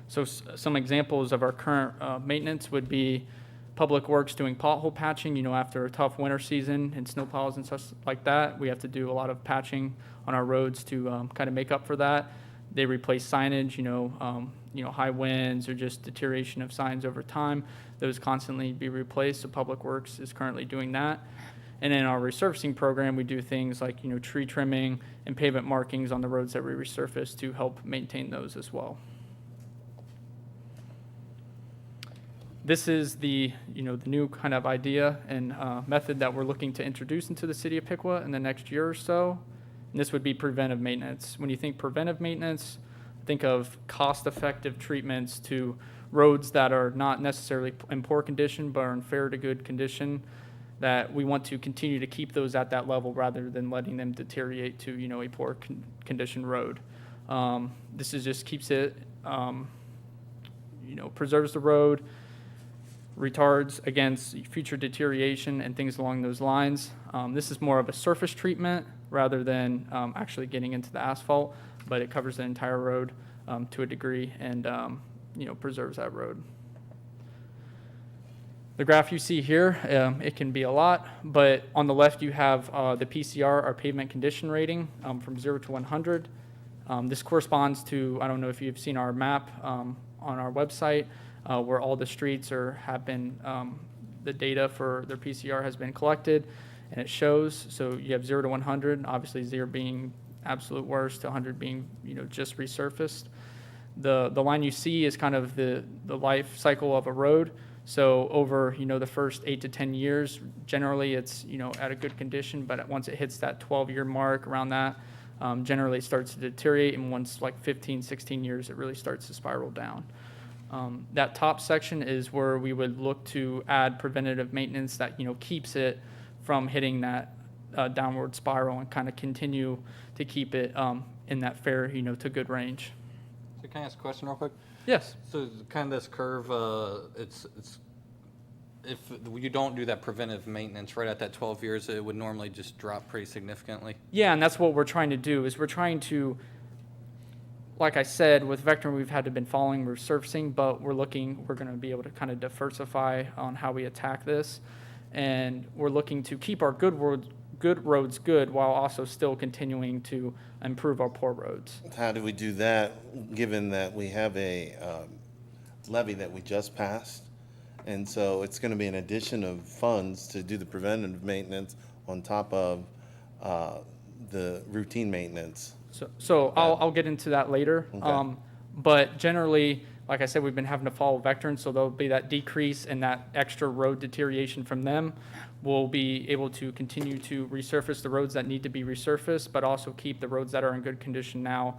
So some examples of our current maintenance would be Public Works doing pothole patching, after a tough winter season and snowplows and such like that. We have to do a lot of patching on our roads to kind of make up for that. They replace signage, high winds or just deterioration of signs over time. Those constantly be replaced, so Public Works is currently doing that. And in our resurfacing program, we do things like, tree trimming and pavement markings on the roads that we resurface to help maintain those as well. This is the new kind of idea and method that we're looking to introduce into the city of Piqua in the next year or so. And this would be preventive maintenance. When you think preventive maintenance, think of cost-effective treatments to roads that are not necessarily in poor condition, but are in fair to good condition, that we want to continue to keep those at that level rather than letting them deteriorate to, a poor condition road. This is just keeps it, preserves the road, retards against future deterioration and things along those lines. This is more of a surface treatment rather than actually getting into the asphalt, but it covers the entire road to a degree and, preserves that road. The graph you see here, it can be a lot, but on the left you have the PCR, our pavement condition rating, from 0 to 100. This corresponds to, I don't know if you've seen our map on our website, where all the streets have been, the data for their PCR has been collected, and it shows. So you have 0 to 100, obviously 0 being absolute worst, 100 being, just resurfaced. The line you see is kind of the life cycle of a road. So over, the first 8 to 10 years, generally it's, at a good condition, but once it hits that 12-year mark, around that, generally it starts to deteriorate, and once like 15, 16 years, it really starts to spiral down. That top section is where we would look to add preventative maintenance that, keeps it from hitting that downward spiral and kind of continue to keep it in that fair, to good range. So can I ask a question real quick? Yes. So kind of this curve, it's if you don't do that preventive maintenance right at that 12 years, it would normally just drop pretty significantly. Yeah, and that's what we're trying to do, is we're trying to, like I said, with Vector, we've had to been following resurfacing, but we're going to be able to kind of diversify on how we attack this. And we're looking to keep our good roads good while also still continuing to improve our poor roads. How do we do that, given that we have a levy that we just passed? And so it's going to be an addition of funds to do the preventative maintenance on top of the routine maintenance. So I'll get into that later. Okay. But generally, like I said, we've been having to follow veterans, so there'll be that decrease and that extra road deterioration from them. We'll be able to continue to resurface the roads that need to be resurfaced, but also keep the roads that are in good condition now.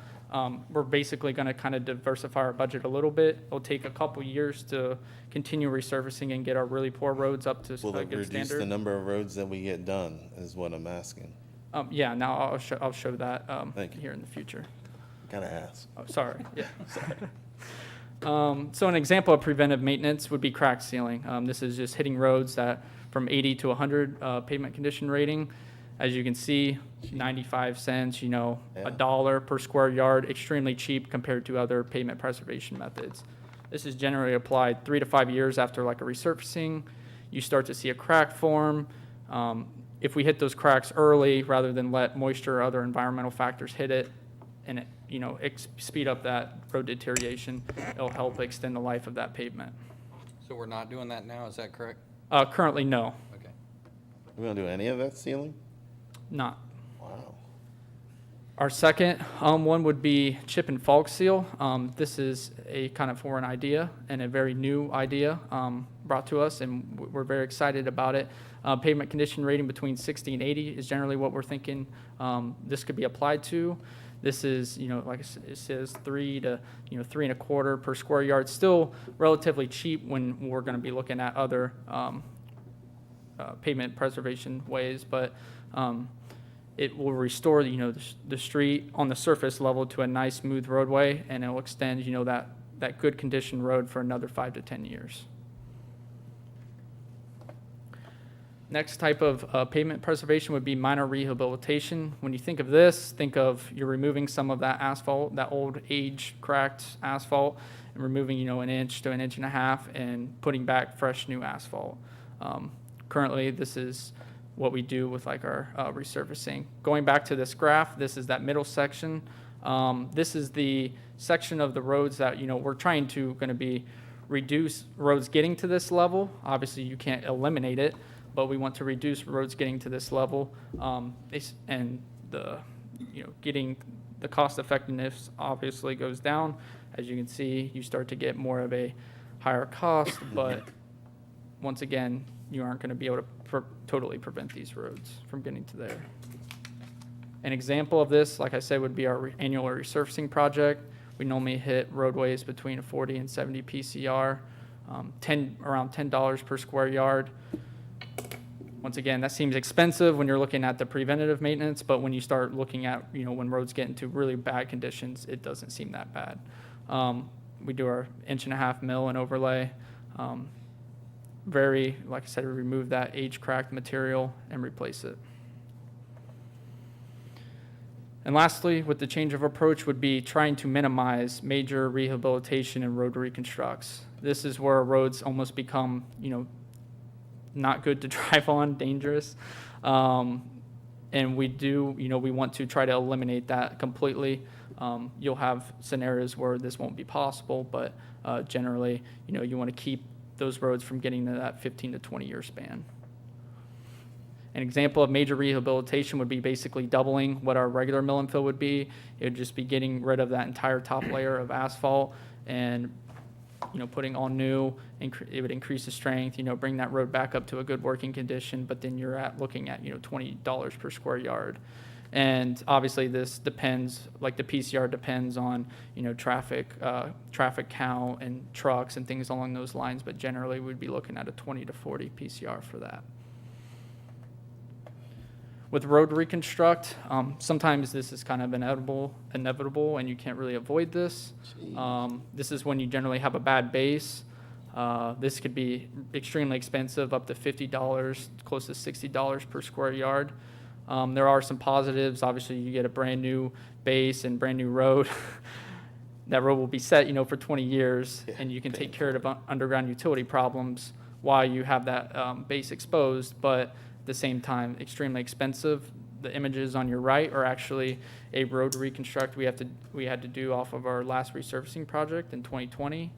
We're basically going to kind of diversify our budget a little bit. It'll take a couple years to continue resurfacing and get our really poor roads up to Will a it good reduce standard. the number of roads that we get done, is what I'm asking. Yeah, now I'll show that Thank you. here in the future. Gotta ask. Oh, sorry. Yeah. So an example of preventive maintenance would be crack sealing. This is just hitting roads that from 80 to 100 pavement condition rating. As you can see, 95 cents, $1 per square yard, extremely cheap compared to other pavement preservation methods. This is generally applied 3 to 5 years after like a resurfacing. You start to see a crack form. If we hit those cracks early, rather than let moisture or other environmental factors hit it, and it, speed up that road deterioration, it'll help extend the life of that pavement. So we're not doing that now, is that correct? Currently, no, Okay. We don't do any of that sealing? not. Wow. Our second one would be chip and falk seal. This is a kind of foreign idea and a very new idea brought to us, and we're very excited about it. Pavement condition rating between 60 and 80 is generally what we're thinking this could be applied to. This is, like it says, 3 to 3.25 per square yard. Still relatively cheap when we're going to be looking at other pavement preservation ways, but it will restore, the street on the surface level to a nice smooth roadway, and it will extend, that good condition road for another 5 to 10 years. Next type of pavement preservation would be minor rehabilitation. When you think of this, think of you're removing some of that asphalt, that old age cracked asphalt, and removing, an inch to 1.5 inches and putting back fresh new asphalt. Currently, this is what we do with like our resurfacing. Going back to this graph, this is that middle section. This is the section of the roads that, we're trying to reduce roads getting to this level. Obviously, you can't eliminate it, but we want to reduce roads getting to this level, and getting the cost effectiveness obviously goes down. As you can see, you start to get more of a higher cost, but once again, you aren't going to be able to totally prevent these roads from getting to there. An example of this, like I said, would be our annual resurfacing project. We normally hit roadways between a 40 and 70 PCR, around $10 per square yard. Once again, that seems expensive when you're looking at the preventative maintenance, but when you start looking at, when roads get into really bad conditions, it doesn't seem that bad. We do our 1.5 mil and overlay. Like I said, we remove that age-cracked material and replace it. And lastly, with the change of approach would be trying to minimize major rehabilitation and road reconstructs. This is where roads almost become, not good to drive on, dangerous. And we do, we want to try to eliminate that completely. You'll have scenarios where this won't be possible, but generally, you want to keep those roads from getting to that 15 to 20 year span. An example of major rehabilitation would be basically doubling what our regular mill and fill would be. It would just be getting rid of that entire top layer of asphalt and putting all new. It would increase the strength, bring that road back up to a good working condition, but then you're looking at $20 per square yard. And obviously this depends, like the PCR depends on, traffic count and trucks and things along those lines, but generally we'd be looking at a 20 to 40 PCR for that. With road reconstruct, sometimes this is kind of inevitable, and you can't really avoid this. This is when you generally have a bad base. This could be extremely expensive, up to $50, close to $60 per square yard. There are some positives. Obviously, you get a brand new base and brand new road. That road will be set, for 20 years, and you can take care of underground utility problems while you have that base exposed, but at the same time, extremely expensive. The images on your right are actually a road reconstruct we had to do off of our last resurfacing project in 2020.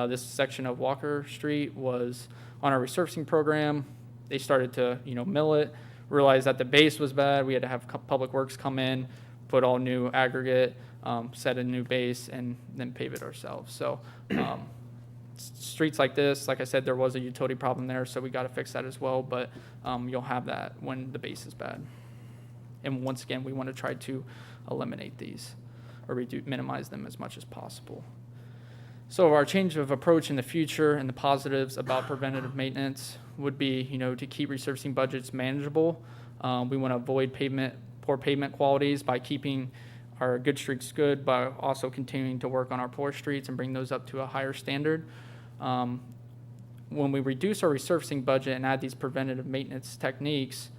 This section of Walker Street was on our resurfacing program. They started to, mill it, realized that the base was bad. We had to have Public Works come in, put all new aggregate, set a new base, and then pave it ourselves. So streets like this, like I said, there was a utility problem there, so we got to fix that as well, but you'll have that when the base is bad. And once again, we want to try to eliminate these or minimize them as much as possible. So our change of approach in the future and the positives about preventative maintenance would be, to keep resurfacing budgets manageable. We want to avoid poor pavement qualities by keeping our good streets good, but also continuing to work on our poor streets and bring those up to a higher standard. When we reduce our resurfacing budget and add these preventative maintenance techniques,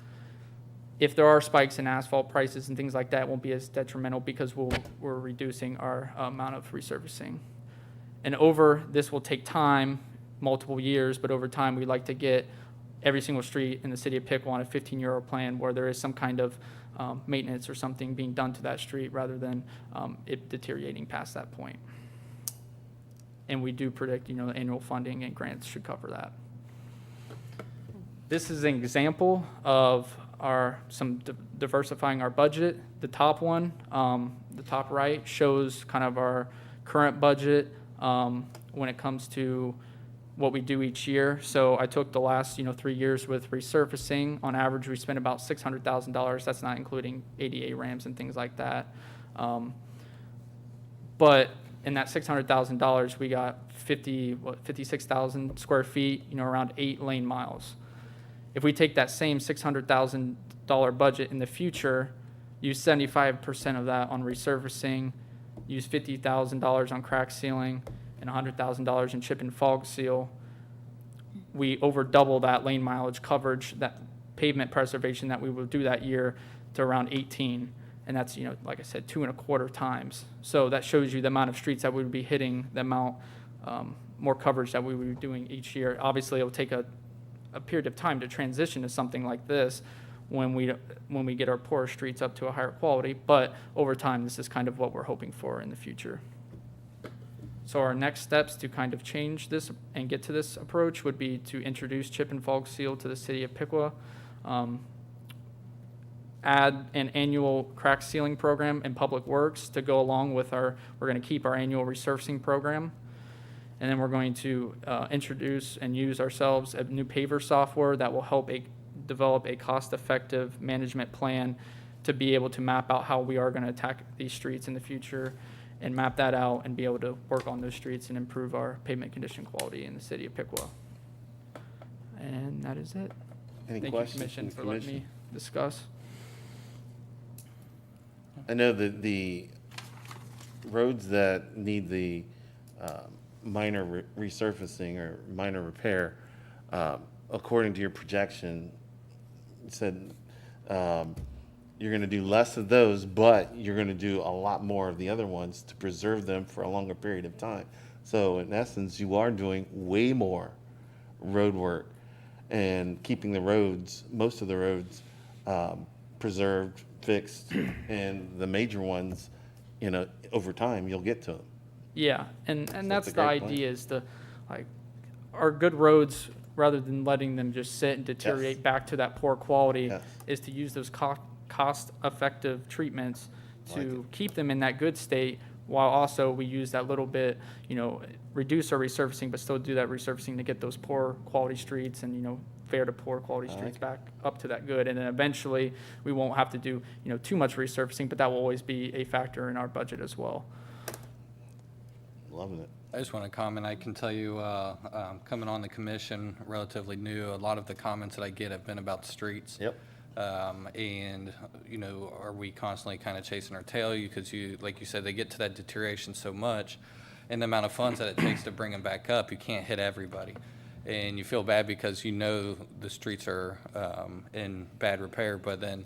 if there are spikes in asphalt prices and things like that, it won't be as detrimental because we're reducing our amount of resurfacing. And this will take time, multiple years, but over time, we'd like to get every single street in the city of Piqua on a 15-year plan where there is some kind of maintenance or something being done to that street rather than it deteriorating past that point. And we do predict, annual funding and grants should cover that. This is an example of diversifying our budget. The top one, the top right, shows kind of our current budget when it comes to what we do each year. So I took the last 3 years with resurfacing. On average, we spend about $600,000. That's not including ADA ramps and things like that. But in that $600,000, we got 56,000 square feet, around 8 lane miles. If we take that same $600,000 budget in the future, use 75% of that on resurfacing, use $50,000 on crack sealing, and $100,000 in chip and fog seal, we over double that lane mileage coverage, that pavement preservation that we will do that year to around 18. And that's, like I said, 2.25 times. So that shows you the amount of streets that we would be hitting, the amount more coverage that we would be doing each year. Obviously, it will take a period of time to transition to something like this when we get our poorer streets up to a higher quality. But over time, this is kind of what we're hoping for in the future. So our next steps to kind of change this and get to this approach would be to introduce chip and fog seal to the city of Piqua, add an annual crack sealing program in Public Works to go along with we're going to keep our annual resurfacing program. And then we're going to introduce and use ourselves a new paver software that will help develop a cost-effective management plan to be able to map out how we are going to attack these streets in the future and map that out and be able to work on those streets and improve our pavement condition quality in the city of Piqua. And that is it. Any Thank questions you, Commission, from for the letting me commission? discuss. I know that the roads that need the minor resurfacing or minor repair, according to your projection, you said you're going to do less of those, but you're going to do a lot more of the other ones to preserve them for a longer period of time. So in essence, you are doing way more road work and keeping the roads, most of the roads, preserved, fixed, and the major ones, over time, you'll get to them. Yeah, and that's a the great plan. idea, is to, our good roads, rather than letting them just sit and deteriorate Yes. back to that poor quality, Yes. is to use those cost-effective treatments to Like keep them in that good state, while also we use that little bit, reduce our resurfacing, but still do that resurfacing to get those poor quality streets and, fair to poor quality streets back up to that good. And then eventually, we won't have to do, too much resurfacing, but that will always be a factor in our budget as well. Loving it. I just want to comment. I can tell you, coming on the commission, relatively new, a lot of the comments that I get have been about the streets. Yep. And, are we constantly kind of chasing our tail? Because like you said, they get to that deterioration so much, and the amount of funds that it takes to bring them back up, you can't hit everybody. And you feel bad because the streets are in bad repair, but then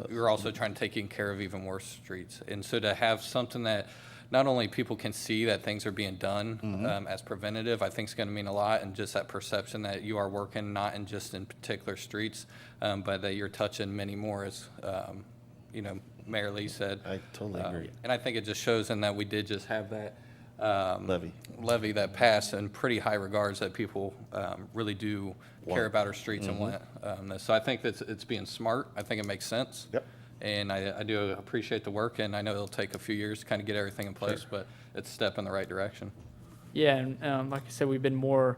you're also trying to take care of even worse streets. And so to have something that not only people can see that things are being done as preventative, I think is going to mean a lot, and just that perception that you are working not in just in particular streets, but that you're touching many more, as Mayor Lee said. I totally agree. And I think it just shows in that we did just have that Levy that passed in pretty high regards, that people really do care about our streets and want this. So I think that it's being smart. I think it makes sense. Yep. And I do appreciate the work, and I know it'll take a few years to kind of get everything in place, but it's a step in the right direction. Yeah, and like I said, we've been more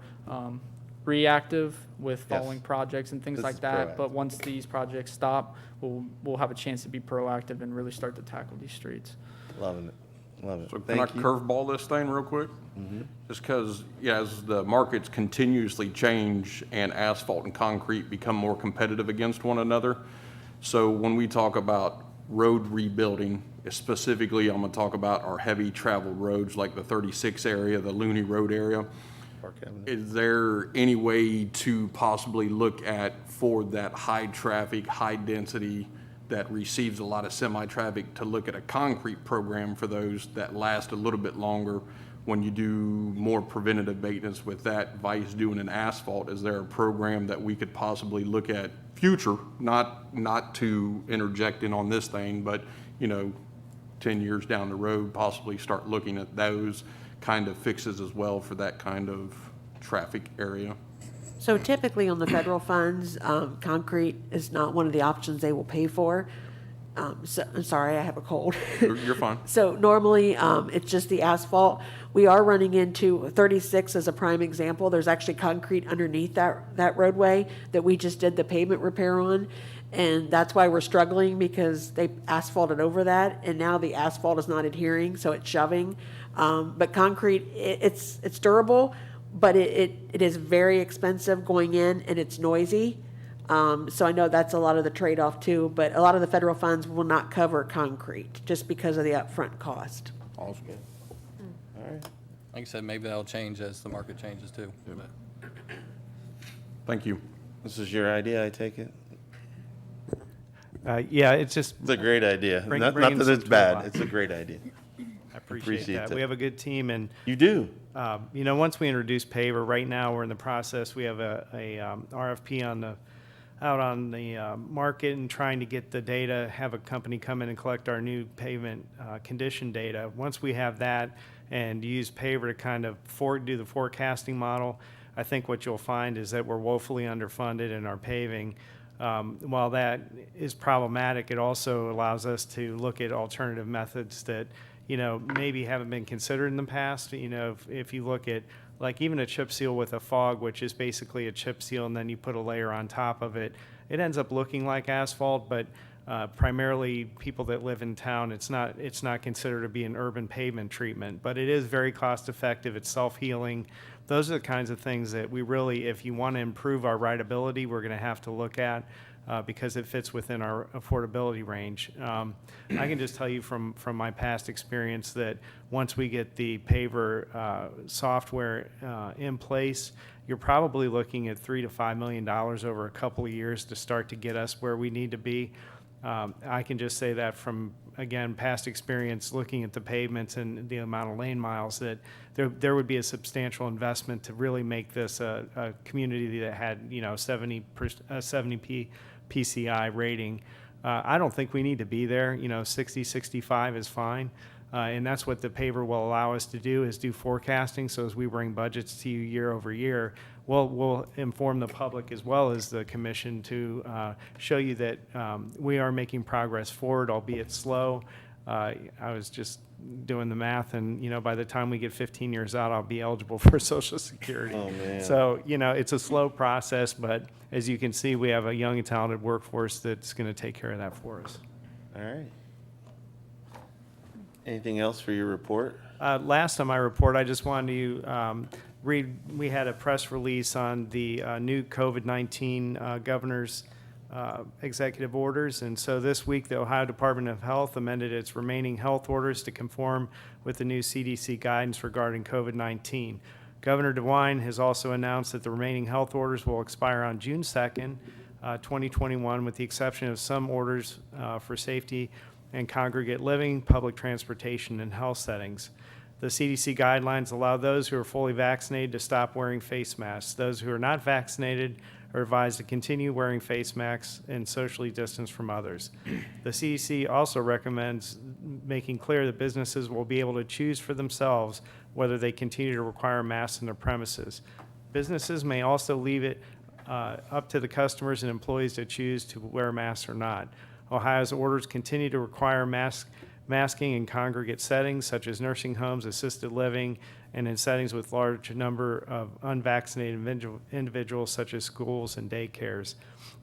reactive with following projects and things This like is that. proactive. But once these projects stop, we'll have a chance to be proactive and really start to tackle these streets. Loving it. Love it. So can I Thank you. curveball this thing real quick? Just because, as the markets continuously change and asphalt and concrete become more competitive against one another, so when we talk about road rebuilding, specifically, I'm going to talk about our heavy traveled roads like the 36 area, the Looney Road area. Park Avenue. Is there any way to possibly look at, for that high traffic, high density that receives a lot of semi-traffic, to look at a concrete program for those that last a little bit longer, when you do more preventative maintenance with that, Vice doing an asphalt, is there a program that we could possibly look at future, not to interject in on this thing, but, 10 years down the road, possibly start looking at those kind of fixes as well for that kind of traffic area? So typically on the federal funds, concrete is not one of the options they will pay for. So, I'm sorry, I have a cold. You're fine. So normally, it's just the asphalt. We are running into 36 as a prime example. There's actually concrete underneath that roadway that we just did the pavement repair on. And that's why we're struggling, because they asphalted over that, and now the asphalt is not adhering, so it's shoving. But concrete, it's durable, but it is very expensive going in, and it's noisy. So I know that's a lot of the trade-off too, but a lot of the federal funds will not cover concrete just because of the upfront cost. All's good. All right. Like I said, maybe that'll change as the market changes too. Thank you. This is your idea, I take it? Yeah, it's just. It's a great idea. Bring- Not bringing that some it's to the bad, lot. it's a great idea. I appreciate that. that. We have a good team, and You do? once we introduce paver, right now we're in the process. We have a RFP out on the market and trying to get the data. Have a company come in and collect our new pavement condition data. Once we have that and use paver to kind of do the forecasting model, I think what you'll find is that we're woefully underfunded in our paving. While that is problematic, it also allows us to look at alternative methods that, maybe haven't been considered in the past. If you look at like even a chip seal with a fog, which is basically a chip seal and then you put a layer on top of it, it ends up looking like asphalt, but primarily people that live in town, it's not considered to be an urban pavement treatment, but it is very cost effective. It's self-healing. Those are the kinds of things that we really, if you want to improve our rideability, we're going to have to look at because it fits within our affordability range. I can just tell you from my past experience that once we get the paver software in place, you're probably looking at $3 to $5 million over a couple of years to start to get us where we need to be. I can just say that from, again, past experience looking at the pavements and the amount of lane miles, that there would be a substantial investment to really make this a community that had 70 PCI rating. I don't think we need to be there. 60, 65 is fine. And that's what the paver will allow us to do, is do forecasting. So as we bring budgets to you year over year, we'll inform the public as well as the commission to show you that we are making progress forward, albeit slow. I was just doing the math, and by the time we get 15 years out, I'll be eligible for Social Security. Oh, man. So it's a slow process, but as you can see, we have a young and talented workforce that's going to take care of that for us. All right. Anything else for your report? Last on my report, I just wanted to read, we had a press release on the new COVID-19 governor's executive orders. And so this week, the Ohio Department of Health amended its remaining health orders to conform with the new CDC guidance regarding COVID-19. Governor DeWine has also announced that the remaining health orders will expire on June 2nd, 2021, with the exception of some orders for safety and congregate living, public transportation, and health settings. The CDC guidelines allow those who are fully vaccinated to stop wearing face masks. Those who are not vaccinated are advised to continue wearing face masks and socially distance from others. The CDC also recommends making clear that businesses will be able to choose for themselves whether they continue to require masks in their premises. Businesses may also leave it up to the customers and employees to choose to wear masks or not. Ohio's orders continue to require masking in congregate settings such as nursing homes, assisted living, and in settings with large number of unvaccinated individuals such as schools and daycares.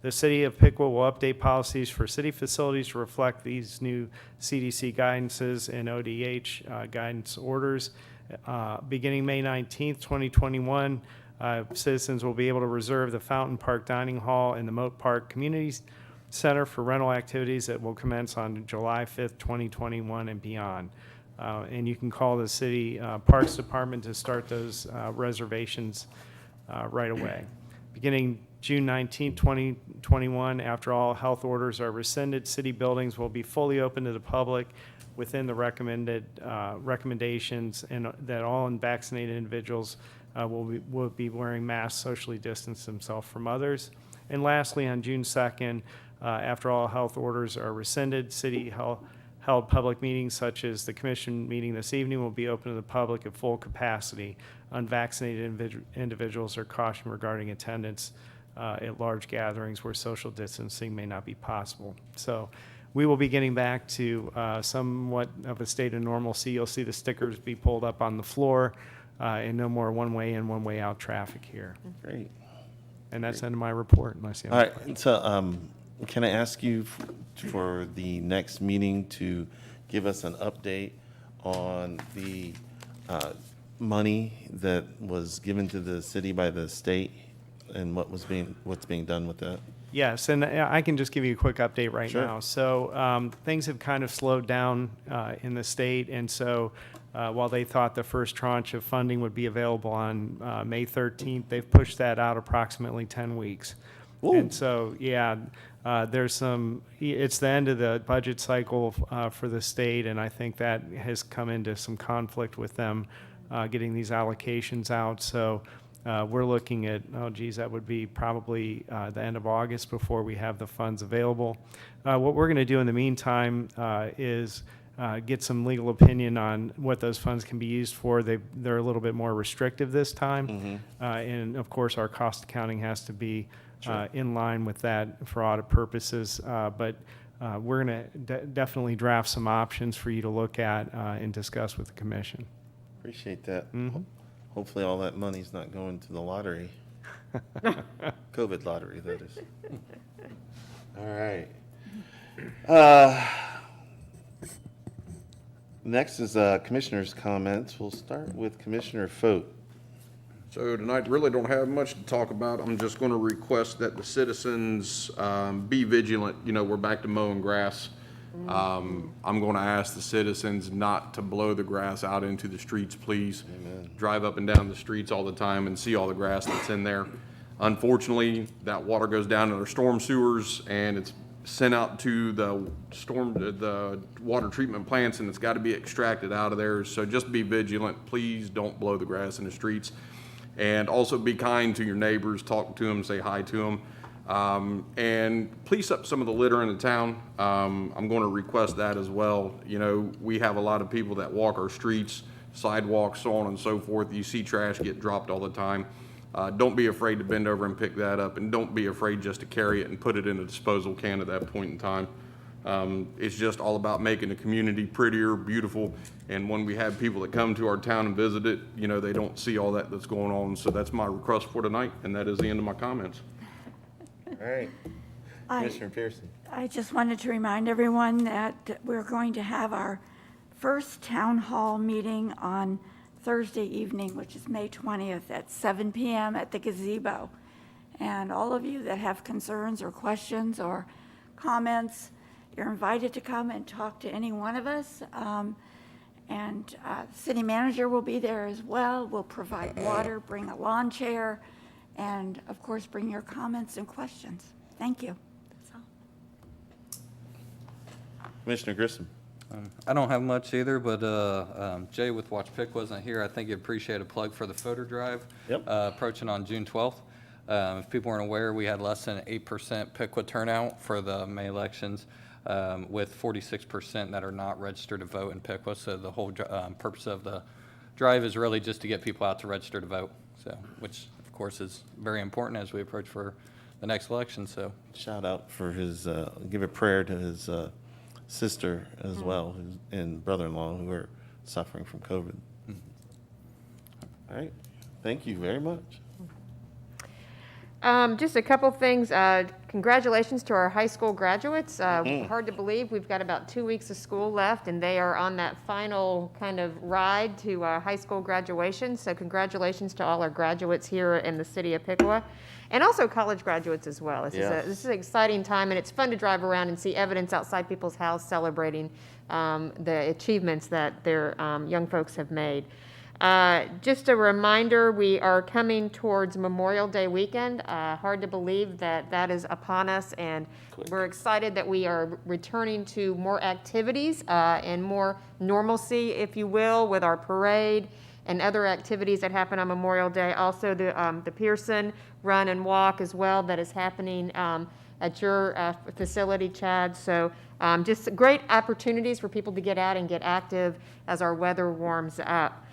The city of Piqua will update policies for city facilities to reflect these new CDC guidances and ODH guidance orders. Beginning May 19th, 2021, citizens will be able to reserve the Fountain Park Dining Hall and the Moat Park Community Center for rental activities that will commence on July 5th, 2021 and beyond. And you can call the city Parks Department to start those reservations right away. Beginning June 19, 2021, after all health orders are rescinded, city buildings will be fully open to the public within the recommended recommendations, and that all unvaccinated individuals will be wearing masks, socially distance themselves from others. And lastly, on June 2nd, after all health orders are rescinded, City held public meetings such as the commission meeting this evening will be open to the public at full capacity. Unvaccinated individuals are cautioned regarding attendance at large gatherings where social distancing may not be possible. So we will be getting back to somewhat of a state of normalcy. You'll see the stickers be pulled up on the floor and no more one-way in, one-way out traffic here. Great. And that's the end of my report, unless you have All any questions. right, so can I ask you for the next meeting to give us an update on the money that was given to the city by the state and what's being done with that? Yes, and I can just give you a quick update right Sure. now. So things have kind of slowed down in the state, and so while they thought the first tranche of funding would be available on May 13th, they've pushed that out approximately 10 weeks. And so, yeah, it's the end of the budget cycle for the state, and I think that has come into some conflict with them getting these allocations out. So we're looking at, that would be probably the end of August before we have the funds available. What we're going to do in the meantime is get some legal opinion on what those funds can be used for. They're a little bit more restrictive this time. And of course, our cost accounting has to be in line with that for audit purposes. But we're going to definitely draft some options for you to look at and discuss with the commission. Appreciate that. Hopefully all that money's not going to the lottery. COVID lottery, that is. All right. Next is commissioners' comments. We'll start with Commissioner Foat. So tonight, really don't have much to talk about. I'm just going to request that the citizens be vigilant. You know, we're back to mowing grass. I'm going to ask the citizens not to blow the grass out into the streets, please. Amen. Drive up and down the streets all the time and see all the grass that's in there. Unfortunately, that water goes down in our storm sewers and it's sent out to the water treatment plants, and it's got to be extracted out of there. So just be vigilant. Please don't blow the grass in the streets. And also be kind to your neighbors, talk to them, say hi to them. And police up some of the litter in the town. I'm going to request that as well. You know, we have a lot of people that walk our streets, sidewalks, so on and so forth. You see trash get dropped all the time. Don't be afraid to bend over and pick that up, and don't be afraid just to carry it and put it in a disposal can at that point in time. It's just all about making the community prettier, beautiful, and when we have people that come to our town and visit it, you know, they don't see all that's going on. So that's my request for tonight, and that is the end of my comments. All right. Commissioner Pearson. I just wanted to remind everyone that we're going to have our first town hall meeting on Thursday evening, which is May 20th at 7 p.m. at the gazebo. And all of you that have concerns or questions or comments, you're invited to come and talk to any one of us. And city manager will be there as well. We'll provide water, bring a lawn chair, and of course, bring your comments and questions. Thank you. That's all. Commissioner Grissom. I don't have much either, but Jay with Watch Pick wasn't here. I think you'd appreciate a plug for the photo drive. Yep. Approaching on June 12th. If people weren't aware, we had less than 8% Piqua turnout for the May elections, with 46% that are not registered to vote in Piqua. So the whole purpose of the drive is really just to get people out to register to vote. So, which of course is very important as we approach for the next election. So Shout out for his, give a prayer to his sister as well, and brother-in-law who are suffering from COVID. All right. Thank you very much. Just a couple things. Congratulations to our high school graduates. Hard to believe we've got about 2 weeks of school left, and they are on that final kind of ride to high school graduation. So congratulations to all our graduates here in the city of Piqua, and also college graduates as well. This is an exciting time, and it's fun to drive around and see evidence outside people's house celebrating the achievements that their young folks have made. Just a reminder, we are coming towards Memorial Day weekend. Hard to believe that that is upon us, and we're excited that we are returning to more activities and more normalcy, if you will, with our parade and other activities that happen on Memorial Day. Also, the Pearson Run and Walk as well that is happening at your facility, Chad. So just great opportunities for people to get out and get active as our weather warms up.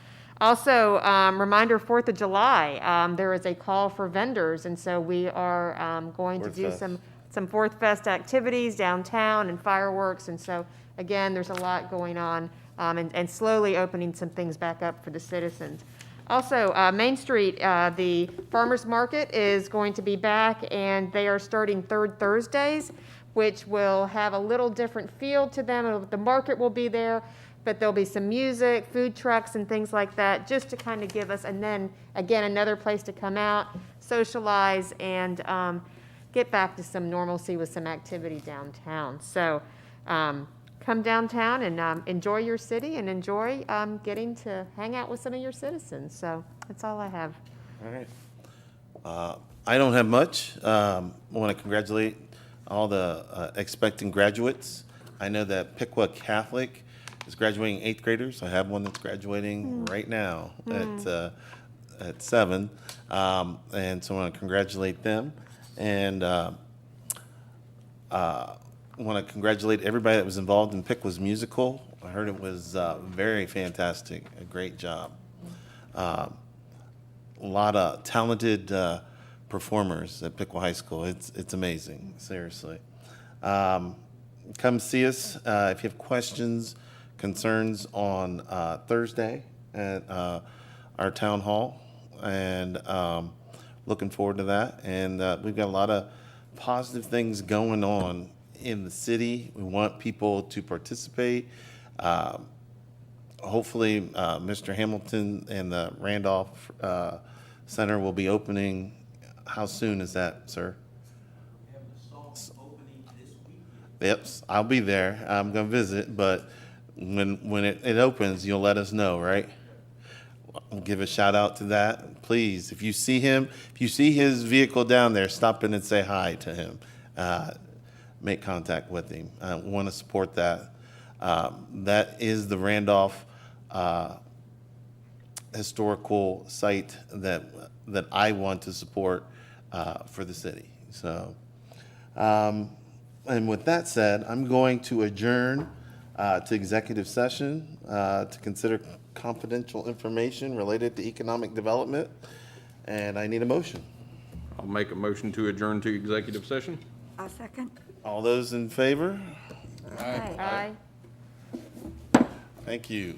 Also, reminder, 4th of July, there is a call for vendors, and so we are going to do some 4th Fest activities downtown and fireworks, and so, again, there's a lot going on, and slowly opening some things back up for the citizens. Also, Main Street, the farmers market is going to be back, and they are starting third Thursdays, which will have a little different feel to them. The market will be there, but there'll be some music, food trucks, and things like that, just to kind of give us, and then, again, another place to come out, socialize, and get back to some normalcy with some activity downtown. So come downtown and enjoy your city and enjoy getting to hang out with some of your citizens. So that's all I have. All right. I don't have much. I want to congratulate all the expecting graduates. I know that Piqua Catholic is graduating 8th graders. I have one that's graduating right now at 7. And so I want to congratulate them. And I want to congratulate everybody that was involved in Piqua's musical. I heard it was very fantastic, a great job. A lot of talented performers at Piqua High School. It's amazing, seriously. Come see us if you have questions, concerns on Thursday at our town hall, and looking forward to that. And we've got a lot of positive things going on in the city. We want people to participate. Hopefully, Mr. Hamilton and the Randolph Center will be opening. How soon is that, sir? We have the soft opening this weekend. Yep, I'll be there. I'm going to visit, but when it opens, you'll let us know, right? I'll give a shout out to that. Please, if you see him, if you see his vehicle down there, stop in and say hi to him. Make contact with him. I want to support that. That is the Randolph historical site that I want to support for the city. So, and with that said, I'm going to adjourn to executive session to consider confidential information related to economic development, and I need a motion. I'll make a motion to adjourn to executive session. A second. All those in favor? Aye. Thank you.